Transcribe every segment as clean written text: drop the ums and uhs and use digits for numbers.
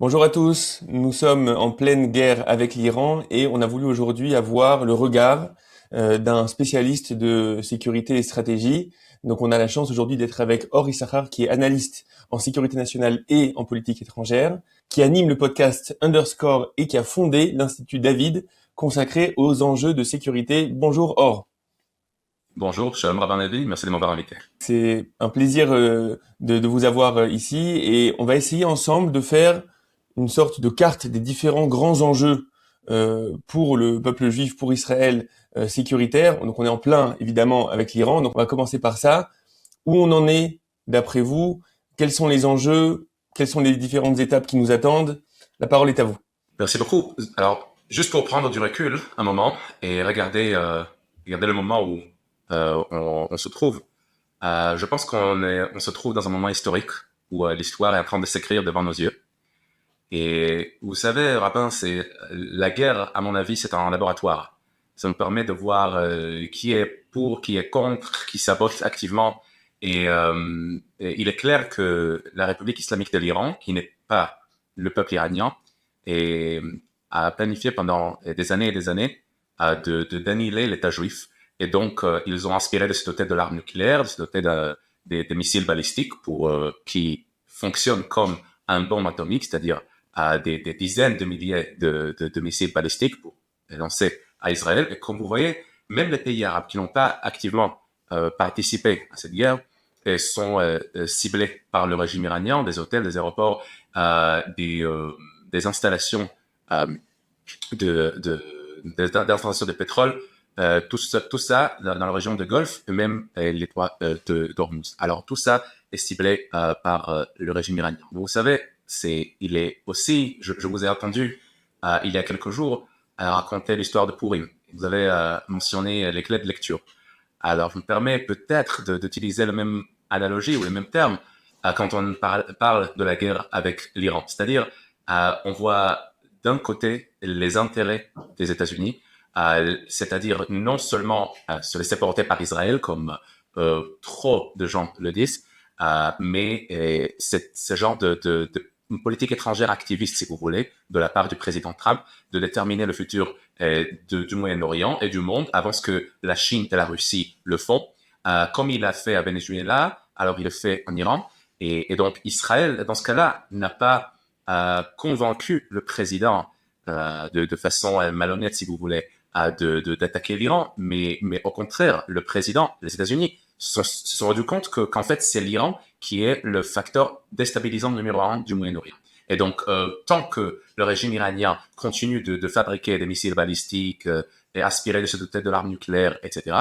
Bonjour à tous, nous sommes en pleine guerre avec l'Iran et on a voulu aujourd'hui avoir le regard d'un spécialiste de sécurité et stratégie. Donc on a la chance aujourd'hui d'être avec Or Issachar qui est analyste en sécurité nationale et en politique étrangère, qui anime le podcast Underscore et qui a fondé l'Institut David consacré aux enjeux de sécurité. Bonjour Or. Bonjour, Shalom Rabban Levi, merci de m'avoir invité. C'est un plaisir de vous avoir ici et on va essayer ensemble de faire une sorte de carte des différents grands enjeux pour le peuple juif, pour Israël, sécuritaire. Donc on est en plein évidemment avec l'Iran, donc on va commencer par ça. Où on en est d'après vous? Quels sont les enjeux? Quelles sont les différentes étapes qui nous attendent? La parole est à vous. Merci beaucoup. Alors, juste pour prendre du recul un moment et regarder le moment où on se trouve, je pense on se trouve dans un moment historique où l'histoire est en train de s'écrire devant nos yeux. Et vous savez, Rabin, c'est la guerre, à mon avis, c'est un laboratoire. Ça nous permet de voir qui est pour, qui est contre, qui sabote activement. Et il est clair que la République islamique de l'Iran, qui n'est pas le peuple iranien, et a planifié pendant des années et des années d'annihiler l'État juif. Et donc, ils ont inspiré de se doter de l'arme nucléaire, de se doter des missiles balistiques qui fonctionnent comme un bombe atomique, c'est-à-dire des dizaines de milliers de missiles balistiques pour les lancer à Israël. Et comme vous voyez, même les pays arabes qui n'ont pas activement participé à cette guerre sont ciblés par le régime iranien, des hôtels, des aéroports, des installations euh, d'installations de pétrole, tout ça dans la région de Golfe et même l'étoile d'Ormuz. Alors tout ça est ciblé par le régime iranien. Vous savez, il est aussi, je vous ai entendu il y a quelques jours raconter l'histoire de Purim. Vous avez mentionné les clés de lecture. Alors je me permets peut-être d'utiliser la même analogie ou les mêmes termes quand on parle de la guerre avec l'Iran. C'est-à-dire, on voit d'un côté les intérêts des États-Unis, c'est-à-dire non seulement se laisser porter par Israël, comme trop de gens le disent, mais ce genre de politique étrangère activiste, si vous voulez, de la part du président Trump, de déterminer le futur du Moyen-Orient et du monde avant ce que la Chine et la Russie le font, comme il a fait à Venezuela, alors il le fait en Iran. Et donc Israël, dans ce cas-là, n'a pas convaincu le président de façon malhonnête, si vous voulez, d'attaquer l'Iran, mais au contraire, le président des États-Unis se sont rendus compte qu'en fait, c'est l'Iran qui est le facteur déstabilisant numéro un du Moyen-Orient. Et donc, tant que le régime iranien continue de fabriquer des missiles balistiques et aspirer de se doter de l'arme nucléaire, etc.,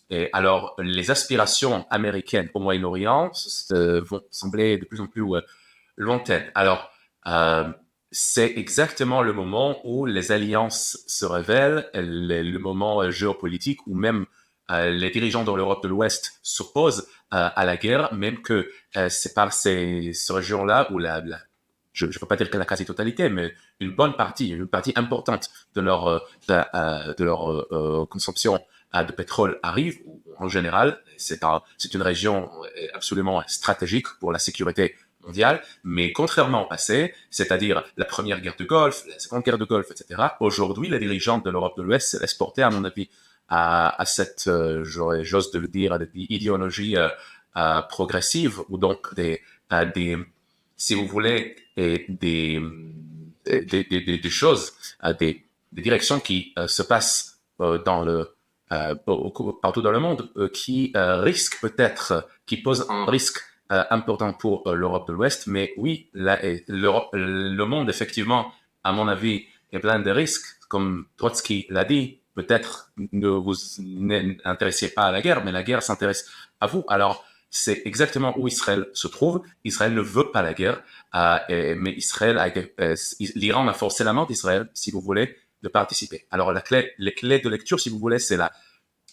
et alors, les aspirations américaines au Moyen-Orient vont sembler de plus en plus lointaines. Alors, euh, c'est exactement le moment où les alliances se révèlent, le moment géopolitique où même les dirigeants de l'Europe de l'Ouest s'opposent à la guerre, même que c'est par ces régions-là où je ne peux pas dire que la quasi-totalité, mais une partie importante de leur consommation de pétrole arrive. En général, c'est une région absolument stratégique pour la sécurité mondiale, mais contrairement au passé, c'est-à-dire la première guerre du Golfe, la seconde guerre du Golfe, etc., aujourd'hui, les dirigeants de l'Europe de l'Ouest se laissent porter, à mon avis, à cette, j'ose de le dire, idéologie progressive, ou donc si vous voulez, des choses, des directions qui se passent partout dans le monde, qui risquent peut-être, qui posent un risque important pour l'Europe de l'Ouest. Mais oui, le monde, effectivement, à mon avis, est plein de risques. Comme Trotsky l'a dit, peut-être ne vous n'intéressez pas à la guerre, mais la guerre s'intéresse à vous. Alors, c'est exactement où Israël se trouve. Israël ne veut pas la guerre, mais l'Iran a forcé la main d'Israël, si vous voulez, de participer. Alors, les clés de lecture, si vous voulez, c'est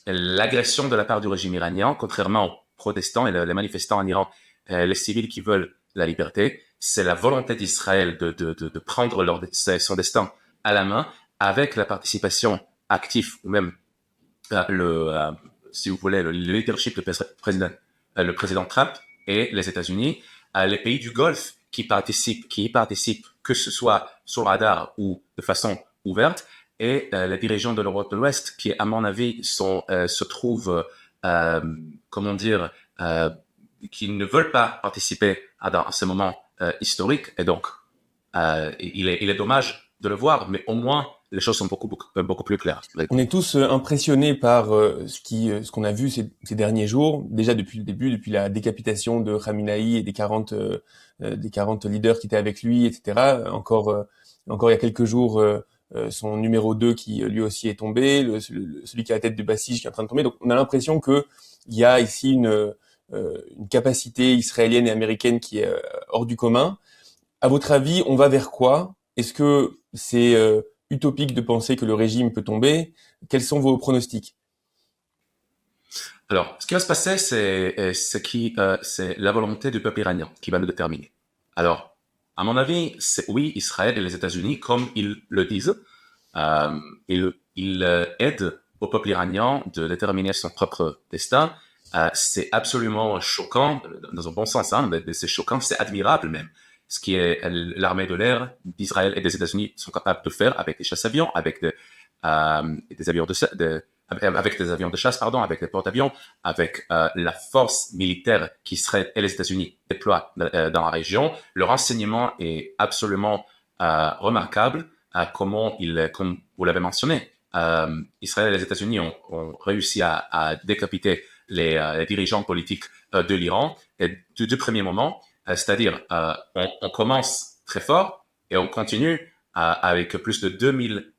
l'agression de la part du régime iranien, contrairement aux protestants et les manifestants en Iran, les civils qui veulent la liberté. C'est la volonté d'Israël de prendre son destin à la main avec la participation active ou même si vous voulez, le leadership du le président Trump et les États-Unis, les pays du Golfe qui y participent, que ce soit sur le radar ou de façon ouverte, et les dirigeants de l'Europe de l'Ouest qui, à mon avis, se trouvent, comment dire, qui ne veulent pas participer à ce moment historique. Et donc, il est dommage de le voir, mais au moins, les choses sont beaucoup plus claires. On est tous impressionnés par ce qu'on a vu ces derniers jours, déjà depuis le début, depuis la décapitation de Khamenei et des 40 leaders qui étaient avec lui, etc. Encore il y a quelques jours, son numéro 2 qui lui aussi est tombé, celui qui a la tête de Basij qui est en train de tomber. Donc on a l'impression que il y a ici une capacité israélienne et américaine qui est hors du commun. À votre avis, on va vers quoi? Est-ce que c'est utopique de penser que le régime peut tomber? Quels sont vos pronostics? Alors, ce qui va se passer, c'est la volonté du peuple iranien qui va le déterminer. Alors, à mon avis, c'est oui, Israël et les États-Unis, comme ils le disent, ils aident au peuple iranien de déterminer son propre destin. C'est absolument choquant, dans un bon sens, hein, mais c'est choquant, c'est admirable même. Ce qui est l'armée de l'air d'Israël et des États-Unis sont capables de faire avec des chasse-avions, avec des avions avec des avions de chasse, pardon, avec des porte-avions, avec la force militaire qu'Israël et les États-Unis déploient dans la région. Le renseignement est absolument remarquable, comme vous l'avez mentionné. Israël et les États-Unis ont réussi à décapiter les dirigeants politiques de l'Iran. Et du premier moment, c'est-à-dire on commence très fort et on continue avec plus de 2000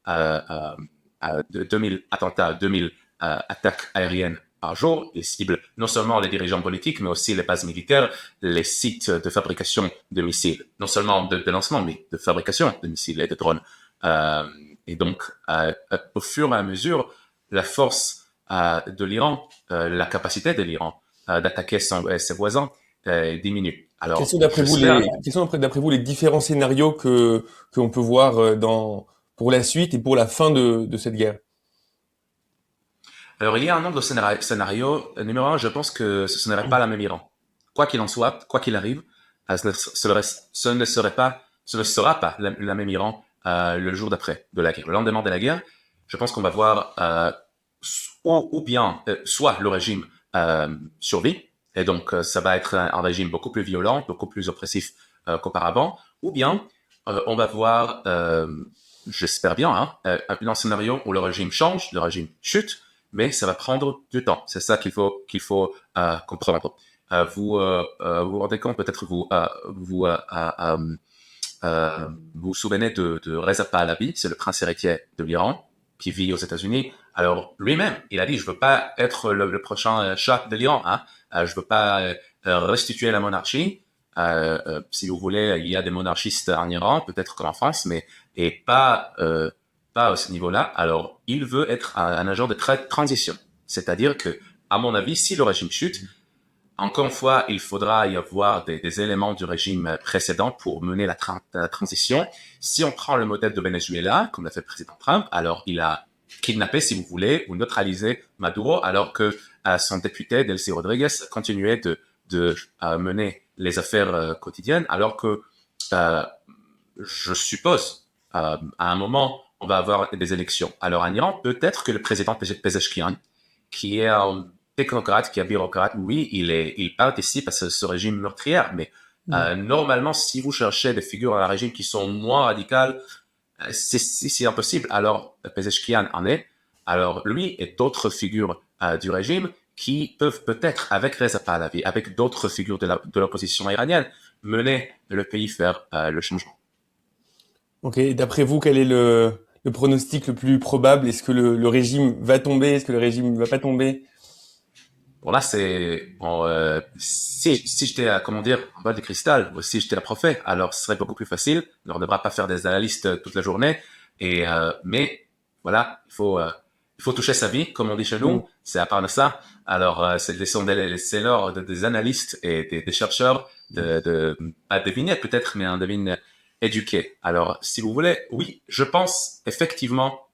attentats, 2000 attaques aériennes par jour. Ils ciblent non seulement les dirigeants politiques, mais aussi les bases militaires, les sites de fabrication de missiles, non seulement de lancement, mais de fabrication de missiles et de drones. Et donc, au fur et à mesure, la force de l'Iran, la capacité de l'Iran d'attaquer ses voisins diminue. Alors, Quels sont d'après vous les différents scénarios que on peut voir pour la suite et pour la fin de cette guerre? Alors, il y a un nombre de scénarios. Numéro un, je pense que ce ne serait pas la même Iran. Quoi qu'il en soit, quoi qu'il arrive, ce ne sera pas la même Iran le jour d'après de la guerre. Le lendemain de la guerre, je pense qu'on va voir soit le régime survit, et donc ça va être un régime beaucoup plus violent, beaucoup plus oppressif qu'auparavant, ou bien on va voir, j'espère bien, un scénario où le régime change, le régime chute, mais ça va prendre du temps. C'est ça qu'il faut comprendre. Vous rendez compte, peut-être vous souvenez de Reza Pahlavi, c'est le prince héritier de l'Iran, qui vit aux États-Unis. Alors lui-même, il a dit, je veux pas être le prochain Shah de l'Iran, hein. Je veux pas restituer la monarchie. Si vous voulez, il y a des monarchistes en Iran, peut-être comme en France, mais pas à ce niveau-là. Alors il veut être un agent de transition, c'est-à-dire que, à mon avis, si le régime chute, encore une fois, il faudra y avoir des éléments du régime précédent pour mener la transition. Si on prend le modèle de Venezuela, comme l'a fait le président Trump, alors il a kidnappé, si vous voulez, ou neutralisé Maduro, alors que son député, Delcy Rodriguez, continuait de mener les affaires quotidiennes, alors que je suppose, à un moment, on va avoir des élections. Alors en Iran, peut-être que le président Pezeshkian, qui est un technocrate, qui est un bureaucrate, oui, il participe à ce régime meurtrier, mais normalement, si vous cherchez des figures dans le régime qui sont moins radicales, c'est impossible. Alors, Pezeshkian en est. Alors, lui et d'autres figures du régime qui peuvent peut-être, avec Reza Pahlavi, avec d'autres figures de l'opposition iranienne, mener le pays vers le changement. Ok, d'après vous, quel est le pronostic le plus probable? Est-ce que le régime va tomber? Est-ce que le régime ne va pas tomber? Bon, là, si j'étais, comment dire, en bolle de cristal, ou si j'étais un prophète, alors ce serait beaucoup plus facile. Alors, on ne devra pas faire des analystes toute la journée. Mais voilà, il faut toucher sa vie, comme on dit chez nous. C'est à part de ça. Alors, c'est l'heure des analystes et des chercheurs pas deviner peut-être, mais un devine éduqué. Alors, si vous voulez, oui, je pense effectivement,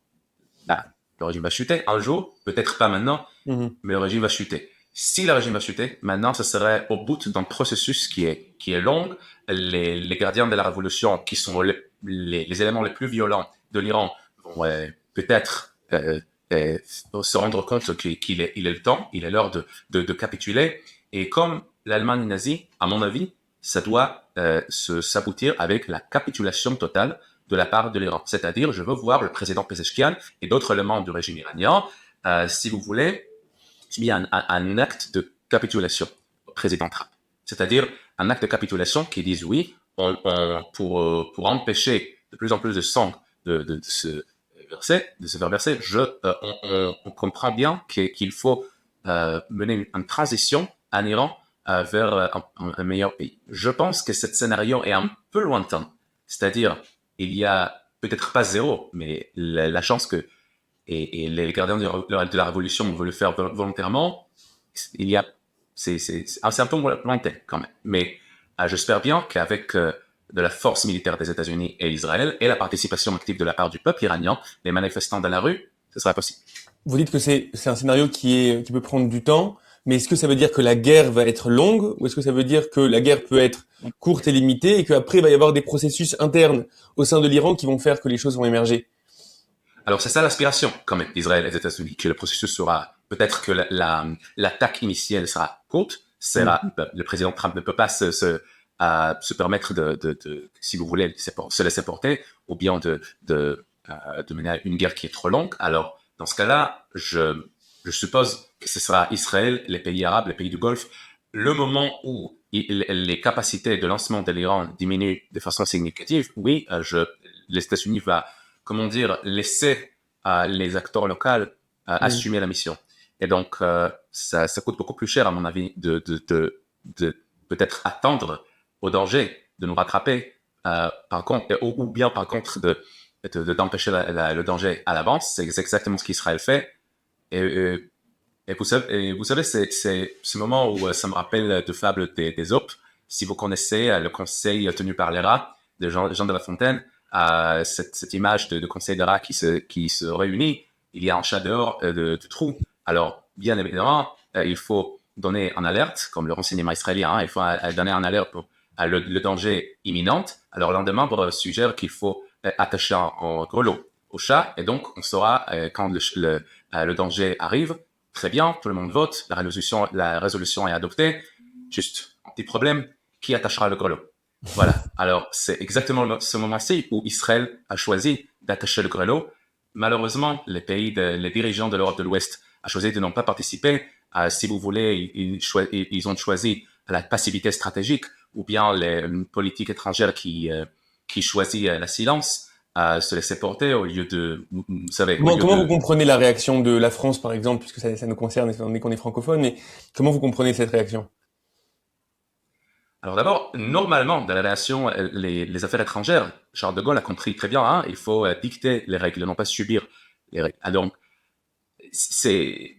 le régime va chuter un jour, peut-être pas maintenant, mais le régime va chuter. Si le régime va chuter, maintenant, ce serait au bout d'un processus qui est long. Les gardiens de la révolution, qui sont les éléments les plus violents de l'Iran, vont peut-être se rendre compte qu'il est le temps, il est l'heure de capituler. Et comme l'Allemagne nazie, à mon avis, ça doit s'aboutir avec la capitulation totale de la part de l'Iran. C'est-à-dire, je veux voir le président Pezeshkian et d'autres éléments du régime iranien, si vous voulez, subir un acte de capitulation au président Trump. C'est-à-dire un acte de capitulation qui dise oui, pour empêcher de plus en plus de sang de se faire verser, on comprend bien qu'il faut mener une transition en Iran vers un meilleur pays. Je pense que ce scénario est un peu lointain. C'est-à-dire, il y a peut-être pas zéro, mais la chance que et les gardiens de la révolution veulent le faire volontairement, il y a, c'est un peu lointain quand même. Mais j'espère bien qu'avec de la force militaire des États-Unis et d'Israël et la participation active de la part du peuple iranien, les manifestants dans la rue, ce sera possible. Vous dites que c'est un scénario qui peut prendre du temps, mais est-ce que ça veut dire que la guerre va être longue, ou est-ce que ça veut dire que la guerre peut être courte et limitée, et qu'après il va y avoir des processus internes au sein de l'Iran qui vont faire que les choses vont émerger? Alors c'est ça l'aspiration quand même d'Israël et des États-Unis, que le processus sera, peut-être que l'attaque initiale sera courte, le président Trump ne peut pas se permettre si vous voulez, se laisser porter, ou bien de mener une guerre qui est trop longue. Alors, dans ce cas-là, je suppose que ce sera Israël, les pays arabes, les pays du Golfe, le moment où les capacités de lancement de l'Iran diminuent de façon significative. Oui, les États-Unis va, comment dire, laisser les acteurs locaux assumer la mission. Et donc, ça coûte beaucoup plus cher, à mon avis, de peut-être attendre au danger de nous rattraper, par contre, ou bien par contre d'empêcher le danger à l'avance. C'est exactement ce qu'Israël fait. Et vous savez, c'est ce moment où ça me rappelle de fables des Ésope. Si vous connaissez le conseil tenu par les rats de Jean de La Fontaine, cette image de conseil de rats qui se réunit, il y a un chat dehors de trou. Alors, bien évidemment, il faut donner une alerte, comme le renseignement israélien, il faut donner une alerte pour le danger imminent. Alors, l'un des membres suggère qu'il faut attacher un grelot au chat, et donc on saura quand le danger arrive. Très bien, tout le monde vote, la résolution est adoptée. Juste un petit problème, qui attachera le grelot? Voilà. Alors, c'est exactement ce moment-ci où Israël a choisi d'attacher le grelot. Malheureusement, les dirigeants de l'Europe de l'Ouest ont choisi de ne pas participer. Si vous voulez, ils ont choisi la passivité stratégique ou bien une politique étrangère qui choisit la silence, se laisser porter au lieu de, vous savez. Comment vous comprenez la réaction de la France, par exemple, puisque ça nous concerne, étant donné qu'on est francophone, mais comment vous comprenez cette réaction? Alors d'abord, normalement, dans la relation, les affaires étrangères, Charles de Gaulle a compris très bien, hein, il faut dicter les règles, non pas subir les règles. Alors, c'est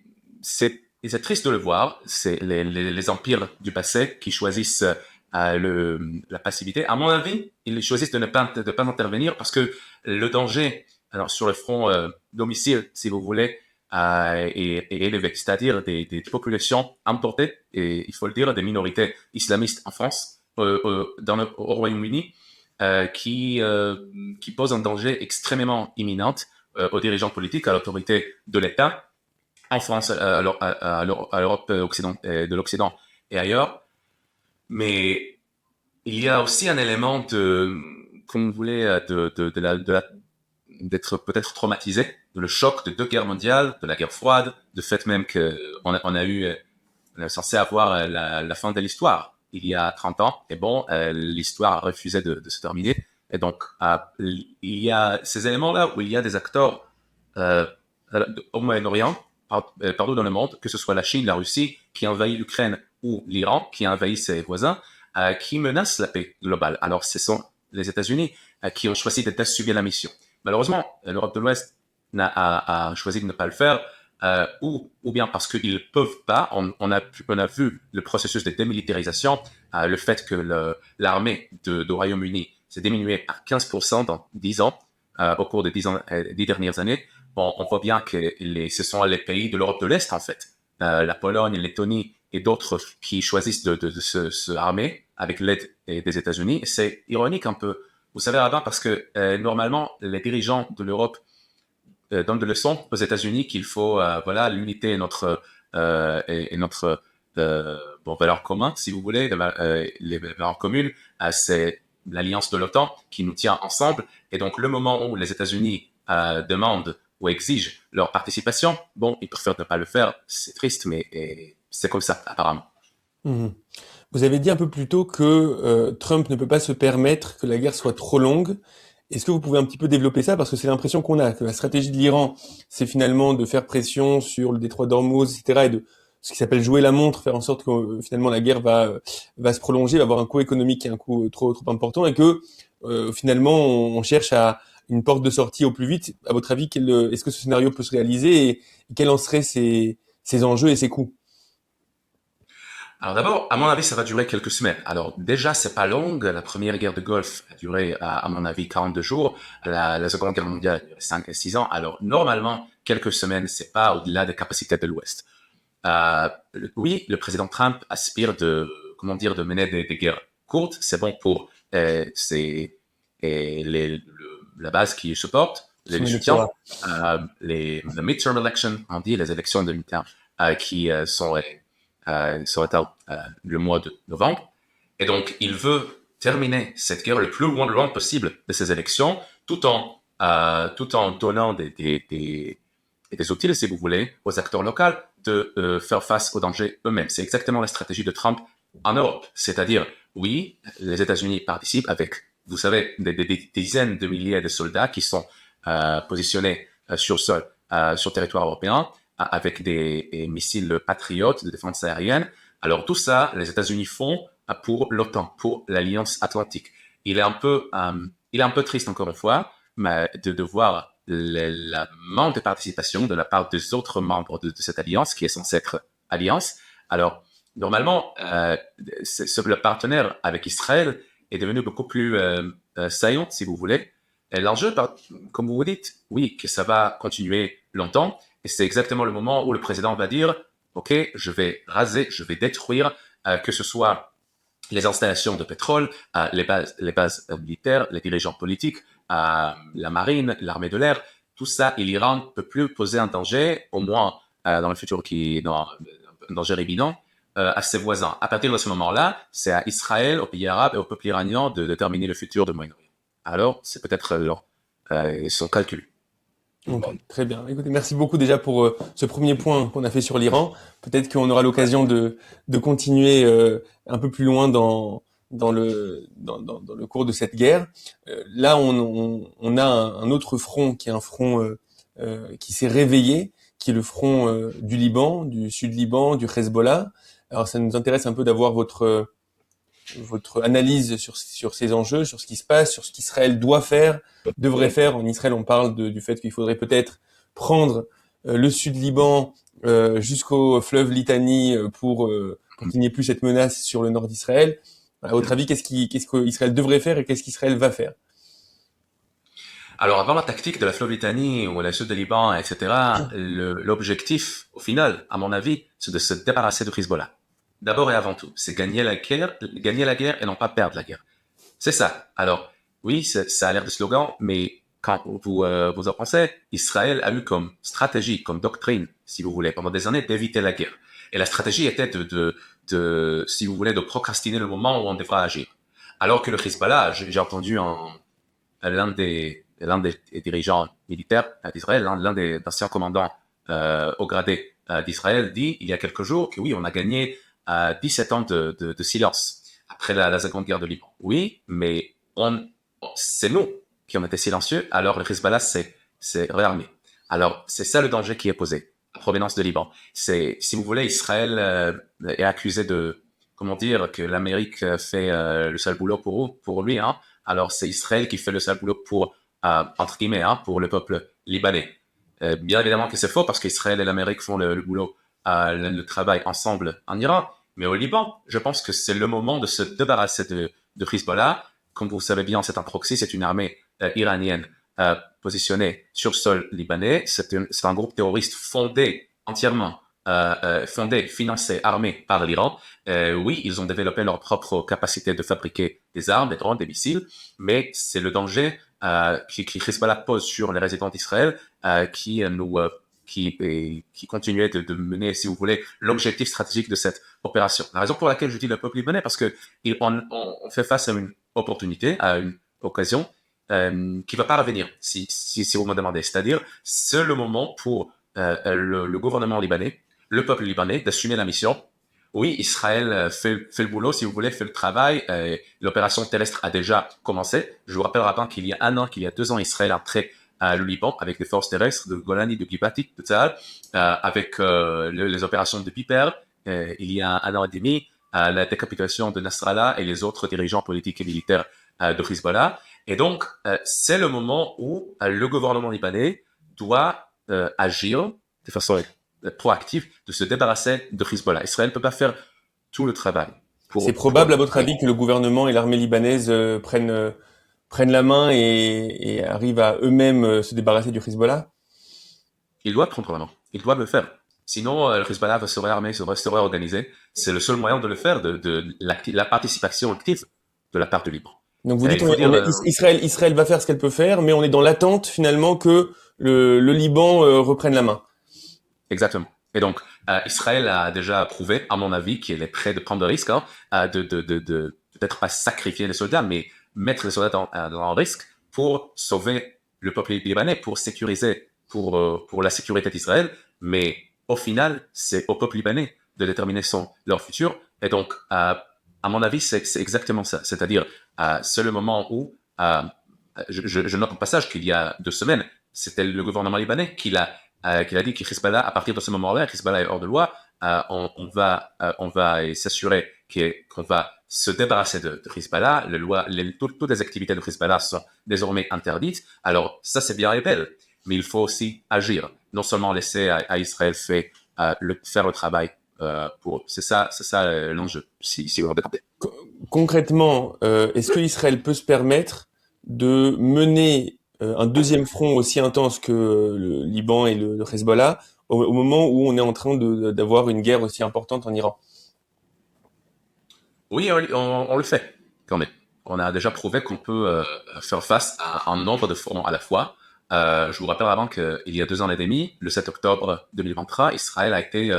triste de le voir, c'est les empires du passé qui choisissent la passivité. À mon avis, ils choisissent de ne pas intervenir parce que le danger, alors sur le front domicile, si vous voulez, est élevé, c'est-à-dire des populations importées, et il faut le dire, des minorités islamistes en France, au Royaume-Uni, qui posent un danger extrêmement imminent aux dirigeants politiques, à l'autorité de l'État, en France, à l'Europe de l'Occident et ailleurs. Mais il y a aussi un élément comme vous voulez, d'être peut-être traumatisé de le choc de 2 guerres mondiales, de la guerre froide, de fait même on est censé avoir la fin de l'histoire il y a 30 ans, et bon, l'histoire a refusé de se terminer. Et donc, il y a ces éléments-là où il y a des acteurs au Moyen-Orient, partout dans le monde, que ce soit la Chine, la Russie, qui envahit l'Ukraine, ou l'Iran, qui envahit ses voisins, qui menacent la paix globale. Alors, ce sont les États-Unis qui ont choisi d'assumer la mission. Malheureusement, l'Europe de l'Ouest a choisi de ne pas le faire, ou bien parce qu'ils ne peuvent pas. On a vu le processus de démilitarisation, le fait que l'armée du Royaume-Uni s'est diminuée à 15% dans 10 ans, au cours des 10 dernières années. Bon, on voit bien que ce sont les pays de l'Europe de l'Est, en fait, la Pologne, la Lettonie et d'autres qui choisissent de se armer avec l'aide des États-Unis. C'est ironique un peu, vous savez, Rabin, parce que normalement, les dirigeants de l'Europe donnent des leçons aux États-Unis qu'il faut, voilà, l'unité et notre bon, valeur commune, si vous voulez, les valeurs communes, c'est l'alliance de l'OTAN qui nous tient ensemble. Et donc, le moment où les États-Unis demandent ou exigent leur participation, bon, ils préfèrent ne pas le faire. C'est triste, mais c'est comme ça, apparemment. Mhm. Vous avez dit un peu plus tôt que Trump ne peut pas se permettre que la guerre soit trop longue. Est-ce que vous pouvez un petit peu développer ça? Parce que c'est l'impression qu'on a, que la stratégie de l'Iran, c'est finalement de faire pression sur le détroit d'Ormuz, etc., et de ce qui s'appelle jouer la montre, faire en sorte que finalement la guerre va se prolonger, va avoir un coût économique et un coût trop important, et que finalement on cherche à une porte de sortie au plus vite. À votre avis, est-ce que ce scénario peut se réaliser et quels en seraient ses enjeux et ses coûts? Alors d'abord, à mon avis, ça va durer quelques semaines. Alors déjà, c'est pas long. La première guerre de Golfe a duré, à mon avis, 42 jours. La Seconde Guerre mondiale a duré 5 et 6 ans. Alors normalement, quelques semaines, c'est pas au-delà des capacités de l'Ouest. Oui, le président Trump aspire comment dire, de mener des guerres courtes. C'est bon pour la base qui supporte, Son les soutiens, électorat. les midterm elections, on dit les élections de midterm, qui seraient le mois de novembre. Et donc, il veut terminer cette guerre le plus loin possible de ces élections, tout en donnant des outils, si vous voulez, aux acteurs locaux de faire face aux dangers eux-mêmes. C'est exactement la stratégie de Trump en Europe. C'est-à-dire, oui, les États-Unis participent avec, vous savez, des dizaines de milliers de soldats qui sont positionnés sur le territoire européen, avec des missiles patriotes de défense aérienne. Alors tout ça, les États-Unis font pour l'OTAN, pour l'Alliance Atlantique. Il est un peu triste, encore une fois, mais de voir la manque de participation de la part des autres membres de cette alliance, qui est censée être alliance. Alors, normalement, le partenaire avec Israël est devenu beaucoup plus saillant, si vous voulez. Et l'enjeu, comme vous dites, oui, que ça va continuer longtemps, et c'est exactement le moment où le président va dire, OK, je vais raser, je vais détruire, que ce soit les installations de pétrole, les bases militaires, les dirigeants politiques, la marine, l'armée de l'air, tout ça, l'Iran ne peut plus poser un danger, au moins dans le futur un danger imminent, à ses voisins. À partir de ce moment-là, c'est à Israël, aux pays arabes et au peuple iranien de déterminer le futur de Moyen-Orient. Alors, c'est peut-être son calcul. Ok, très bien. Écoutez, merci beaucoup déjà pour ce premier point qu'on a fait sur l'Iran. Peut-être qu'on aura l'occasion de continuer un peu plus loin dans le cours de cette guerre. Là, on a un autre front qui est un front qui s'est réveillé, qui est le front du Liban, du Sud-Liban, du Hezbollah. Alors, ça nous intéresse un peu d'avoir votre analyse sur ces enjeux, sur ce qui se passe, sur ce qu'Israël doit faire, devrait faire. En Israël, on parle du fait qu'il faudrait peut-être prendre le Sud-Liban jusqu'au fleuve Litanie pour qu'il n'y ait plus cette menace sur le nord d'Israël. À votre avis, qu'est-ce qu'Israël devrait faire et qu'est-ce qu'Israël va faire? Alors, avant la tactique de la Floritanie ou la sud de Liban, etc., l'objectif, au final, à mon avis, c'est de se débarrasser de Hezbollah. D'abord et avant tout, c'est gagner la guerre et non pas perdre la guerre. C'est ça. Alors, oui, ça a l'air de slogan, mais quand vous en pensez, Israël a eu comme stratégie, comme doctrine, si vous voulez, pendant des années, d'éviter la guerre. Et la stratégie était si vous voulez, de procrastiner le moment où on devra agir. Alors que le Hezbollah, j'ai entendu l'un des dirigeants militaires d'Israël, l'un des anciens commandants au gradé d'Israël, dit il y a quelques jours que oui, on a gagné 17 ans de silence après la Seconde Guerre de Liban. Oui, mais c'est nous qui ont été silencieux, alors le Hezbollah s'est réarmé. Alors, c'est ça le danger qui est posé, la provenance de Liban. C'est, si vous voulez, Israël est accusé comment dire, que l'Amérique fait le sale boulot pour lui, hein. Alors, c'est Israël qui fait le sale boulot entre guillemets, hein, pour le peuple libanais. Bien évidemment que c'est faux parce qu'Israël et l'Amérique font le boulot, le travail ensemble en Iran. Mais au Liban, je pense que c'est le moment de se débarrasser de Hezbollah. Comme vous savez bien, c'est un proxy, c'est une armée iranienne positionnée sur le sol libanais. C'est un groupe terroriste fondé entièrement fondés, financés, armés par l'Iran. Oui, ils ont développé leur propre capacité de fabriquer des armes, des drones, des missiles, mais c'est le danger qui Hezbollah pose sur les résidents d'Israël qui continuait de mener, si vous voulez, l'objectif stratégique de cette opération. La raison pour laquelle je dis le peuple libanais, parce que on fait face à une opportunité, à une occasion qui va pas revenir, si vous me demandez. C'est-à-dire, c'est le moment pour le gouvernement libanais, le peuple libanais, d'assumer la mission. Oui, Israël fait le boulot, si vous voulez, fait le travail. L'opération terrestre a déjà commencé. Je vous rappelle rapidement qu'il y a 1 an, qu'il y a 2 ans, Israël a entré le Liban avec les forces terrestres de Golani, de Gibati, de Tzahal, avec les opérations de Piper. Il y a 1 an et demi, la décapitation de Nasrallah et les autres dirigeants politiques et militaires de Hezbollah. Et donc, c'est le moment où le gouvernement libanais doit agir de façon proactive, de se débarrasser de Hezbollah. Israël ne peut pas faire tout le travail. C'est probable, à votre avis, que le gouvernement et l'armée libanaise prennent la main et arrivent à eux-mêmes se débarrasser du Hezbollah? Ils doivent prendre la main. Ils doivent le faire. Sinon, le Hezbollah va se réarmer, se réorganiser. C'est le seul moyen de le faire, de la participation active de la part du Liban. Donc vous dites Israël va faire ce qu'elle peut faire, mais on est dans l'attente finalement que le Liban reprenne la main. Exactement. Et donc, Israël a déjà prouvé, à mon avis, qu'il est prêt de prendre le risque, de peut-être pas sacrifier les soldats, mais mettre les soldats dans le risque pour sauver le peuple libanais, pour sécuriser, pour la sécurité d'Israël. Mais au final, c'est au peuple libanais de déterminer leur futur. Et donc, à mon avis, c'est exactement ça. C'est-à-dire, c'est le moment où, je note au passage qu'il y a 2 semaines, c'était le gouvernement libanais qui a dit que Hezbollah, à partir de ce moment-là, Hezbollah est hors de loi, on va s'assurer qu'on va se débarrasser de Hezbollah, toutes les activités de Hezbollah sont désormais interdites. Alors ça c'est bien et belle, mais il faut aussi agir, non seulement laisser à Israël faire le travail c'est ça l'enjeu, si vous regardez. Concrètement, est-ce que Israël peut se permettre de mener un deuxième front aussi intense que le Liban et le Hezbollah au moment où on est en train d'avoir une guerre aussi importante en Iran? Oui, on le fait quand même. On a déjà prouvé qu'on peut faire face à un nombre de fronts à la fois. Je vous rappelle avant qu'il y a 2 ans et demi, le 7 octobre 2023, Israël a été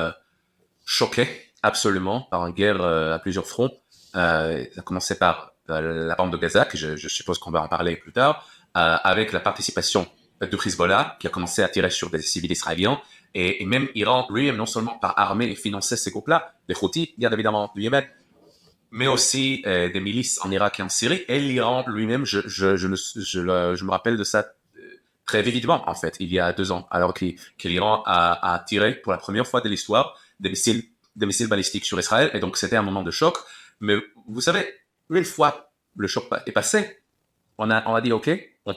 choqué absolument par une guerre à plusieurs fronts. Ça a commencé par la bande de Gaza, que je suppose qu'on va en parler plus tard, avec la participation de Hezbollah, qui a commencé à tirer sur des civils israéliens, et même Iran, lui-même, non seulement par armer et financer ces groupes-là, les Houthis, bien évidemment, du Yémen, mais aussi des milices en Irak et en Syrie, et l'Iran lui-même, je me rappelle de ça très vividement, en fait, il y a 2 ans, alors que l'Iran a tiré pour la première fois de l'histoire des missiles balistiques sur Israël, et donc c'était un moment de choc. Mais vous savez, une fois le choc est passé, on a dit ok, on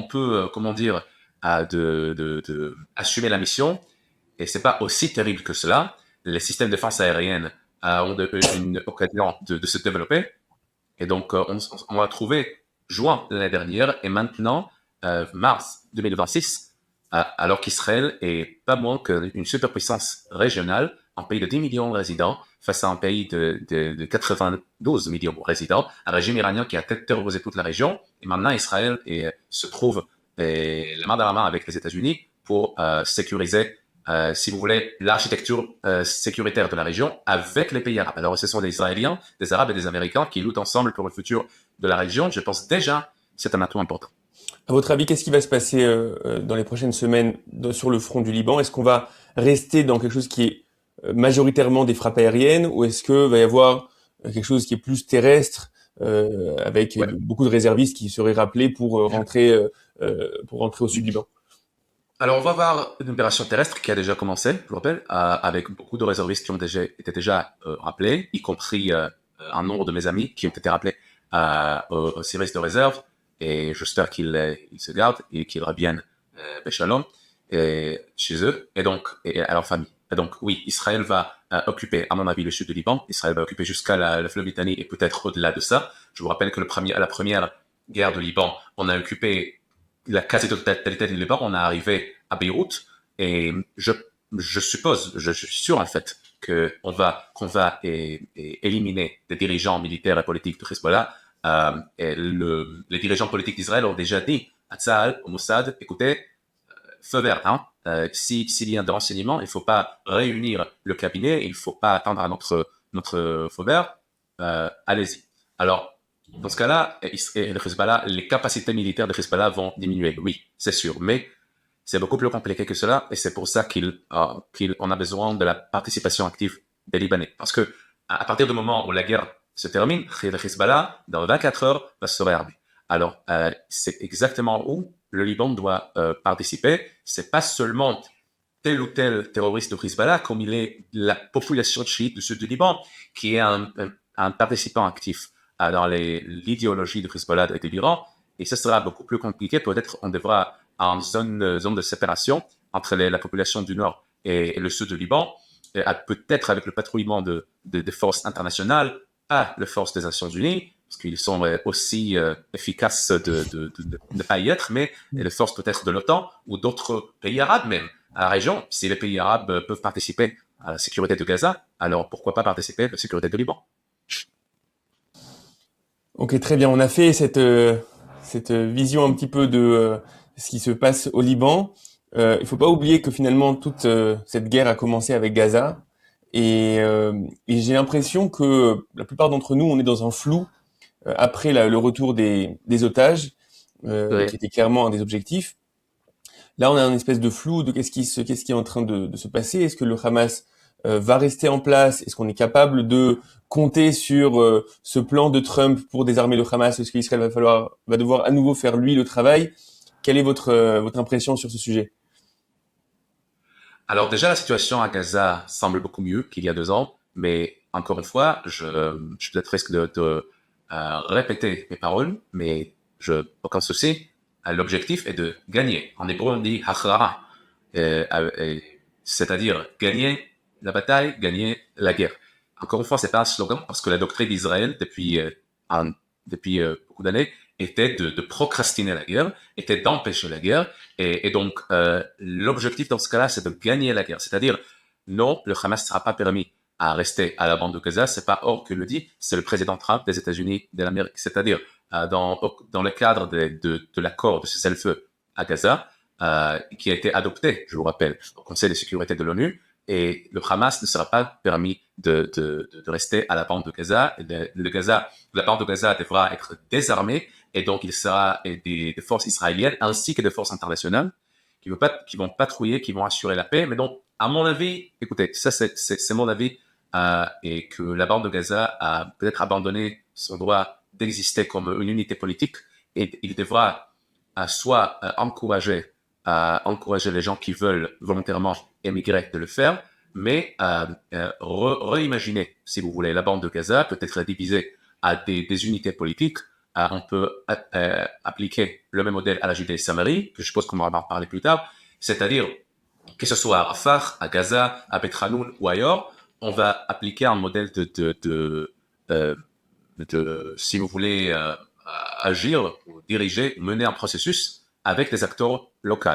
peut comment dire, assumer la mission, et c'est pas aussi terrible que cela. Les systèmes de défense aérienne ont une occasion de se développer, et donc on a trouvé juin l'année dernière, et maintenant mars 2026. Alors qu'Israël est pas moins qu'une superpuissance régionale, un pays de 10 millions de résidents, face à un pays de 92 millions de résidents, un régime iranien qui a terrorisé toute la région, et maintenant Israël se trouve la main dans la main avec les États-Unis pour sécuriser, si vous voulez, l'architecture sécuritaire de la région avec les pays arabes. Alors ce sont des Israéliens, des Arabes et des Américains qui luttent ensemble pour le futur de la région. Je pense déjà c'est un atout important. À votre avis, qu'est-ce qui va se passer dans les prochaines semaines sur le front du Liban? Est-ce qu'on va rester dans quelque chose qui est majoritairement des frappes aériennes, ou est-ce que va y avoir quelque chose qui est plus terrestre avec beaucoup de réservistes qui seraient rappelés pour rentrer au sud Liban? Alors, on va voir une opération terrestre qui a déjà commencé, je vous rappelle, avec beaucoup de réservistes qui ont été déjà rappelés, y compris un nombre de mes amis qui ont été rappelés au service de réserve. Et j'espère qu'ils se gardent et qu'ils reviennent Béchalom chez eux et donc à leur famille. Et donc oui, Israël va occuper, à mon avis, le sud du Liban. Israël va occuper jusqu'à le fleuve Litanie et peut-être au-delà de ça. Je vous rappelle que la première guerre du Liban, on a occupé la quasi-totalité du Liban. On est arrivé à Beyrouth et je je suppose, je suis sûr en fait qu'on va éliminer des dirigeants militaires et politiques de Hezbollah. Les dirigeants politiques d'Israël ont déjà dit à Tzahal, au Mossad, écoutez, feu vert, hein. S'il y a des renseignements, il ne faut pas réunir le cabinet, il ne faut pas attendre à notre feu vert, allez-y. Alors, dans ce cas-là, le Hezbollah, les capacités militaires de Hezbollah vont diminuer, oui, c'est sûr, mais c'est beaucoup plus compliqué que cela, et c'est pour ça qu'on a besoin de la participation active des Libanais. Parce que à partir du moment où la guerre se termine, le Hezbollah, dans 24 heures, va se réarmer. Alors, c'est exactement où le Liban doit participer. C'est pas seulement tel ou tel terroriste de Hezbollah, comme il est la population chiite du sud du Liban, qui est un participant actif dans l'idéologie de Hezbollah et de l'Iran. Et ce sera beaucoup plus compliqué. Peut-être on devra en zone de séparation entre la population du nord et le sud du Liban, peut-être avec le patrouillement de forces internationales, pas les forces des Nations Unies, parce qu'ils sont aussi efficaces de ne pas y être, mais les forces peut-être de l'OTAN ou d'autres pays arabes même à la région. Si les pays arabes peuvent participer à la sécurité de Gaza, alors pourquoi pas participer à la sécurité du Liban? Ok, très bien. On a fait cette vision un petit peu de ce qui se passe au Liban. Il faut pas oublier que finalement toute cette guerre a commencé avec Gaza et j'ai l'impression que la plupart d'entre nous, on est dans un flou après le retour des otages, Oui. qui était clairement un des objectifs. Là, on a une espèce de flou de qu'est-ce qui est en train de se passer. Est-ce que le Hamas va rester en place? Est-ce qu'on est capable de compter sur ce plan de Trump pour désarmer le Hamas? Est-ce qu'Israël va devoir à nouveau faire lui le travail? Quelle est votre impression sur ce sujet? Alors déjà, la situation à Gaza semble beaucoup mieux qu'il y a 2 ans, mais encore une fois, je peut-être risque de répéter mes paroles, mais aucun souci. L'objectif est de gagner. En hébreu, on dit hachrara, c'est-à-dire gagner la bataille, gagner la guerre. Encore une fois, c'est pas un slogan, parce que la doctrine d'Israël, depuis beaucoup d'années, était de procrastiner la guerre, était d'empêcher la guerre, et donc l'objectif dans ce cas-là, c'est de gagner la guerre. C'est-à-dire, non, le Hamas ne sera pas permis à rester à la bande de Gaza, c'est pas Or qui le dit, c'est le président Trump des États-Unis de l'Amérique. C'est-à-dire, dans le cadre de l'accord de cessez-le-feu à Gaza, qui a été adopté, je vous rappelle, au Conseil de sécurité de l'ONU, et le Hamas ne sera pas permis de rester à la bande de Gaza. La bande de Gaza devra être désarmée, et donc il sera des forces israéliennes ainsi que des forces internationales qui vont patrouiller, qui vont assurer la paix. Mais donc, à mon avis, écoutez, ça c'est mon avis, et que la bande de Gaza a peut-être abandonné son droit d'exister comme une unité politique, et il devra soit encourager les gens qui veulent volontairement émigrer de le faire, mais réimaginer, si vous voulez, la bande de Gaza peut-être divisée à des unités politiques. On peut appliquer le même modèle à la Judée-Samarie, que je suppose qu'on va en parler plus tard, c'est-à-dire que ce soit à Rafah, à Gaza, à Beth Hanoun ou ailleurs, on va appliquer un modèle si vous voulez, agir, diriger, mener un processus avec des acteurs locaux.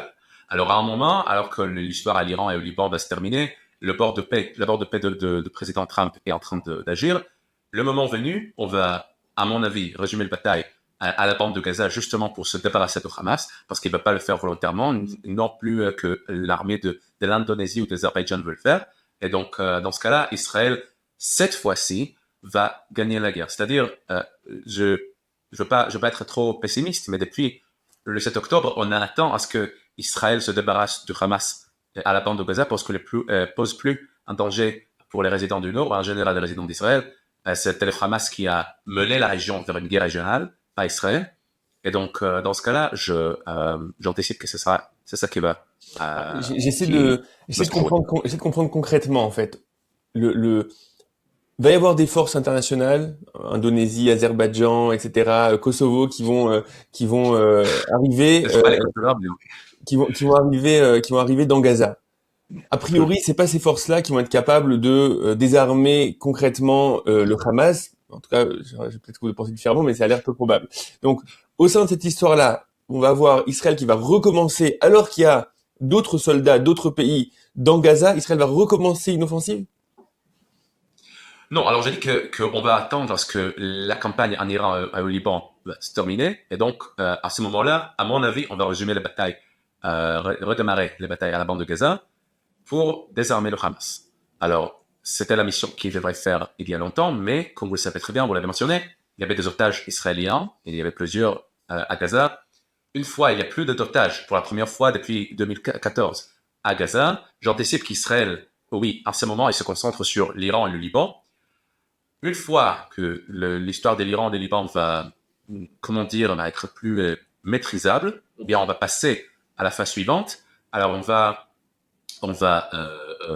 Alors à un moment, alors que l'histoire à l'Iran et au Liban va se terminer, la bord de paix de président Trump est en train d'agir. Le moment venu, on va, à mon avis, résumer la bataille à la bande de Gaza justement pour se débarrasser de Hamas, parce qu'il ne va pas le faire volontairement, non plus que l'armée de l'Indonésie ou de l'Azerbaïdjan veut le faire. Et donc, dans ce cas-là, Israël, cette fois-ci, va gagner la guerre. C'est-à-dire, je veux pas être trop pessimiste, mais depuis le 7 octobre, on attend à ce que Israël se débarrasse du Hamas à la bande de Gaza parce que pose plus un danger pour les résidents du Nord ou en général les résidents d'Israël. C'était le Hamas qui a mené la région vers une guerre régionale, pas Israël. Et donc, dans ce cas-là, j'anticipe que c'est ça qui va. J'essaie de comprendre concrètement en fait. Va y avoir des forces internationales, Indonésie, Azerbaïdjan, etc., Kosovo, qui vont arriver, qui vont arriver dans Gaza. A priori, c'est pas ces forces-là qui vont être capables de désarmer concrètement le Hamas. En tout cas, peut-être que vous pensez différemment, mais ça a l'air peu probable. Donc, au sein de cette histoire-là, on va avoir Israël qui va recommencer, alors qu'il y a d'autres soldats, d'autres pays, dans Gaza, Israël va recommencer une offensive? Non, alors j'ai dit qu'on va attendre à ce que la campagne en Iran et au Liban va se terminer. Et donc, à ce moment-là, à mon avis, on va résumer les batailles, redémarrer les batailles à la bande de Gaza pour désarmer le Hamas. Alors, c'était la mission qu'il devrait faire il y a longtemps, mais comme vous le savez très bien, vous l'avez mentionné, il y avait des otages israéliens, et il y avait plusieurs à Gaza. Une fois, il n'y a plus d'otages, pour la première fois depuis 2014 à Gaza. J'anticipe qu'Israël, oui, à ce moment, il se concentre sur l'Iran et le Liban. Une fois que l'histoire de l'Iran et du Liban va, comment dire, va être plus maîtrisable, ou bien on va passer à la phase suivante, alors on va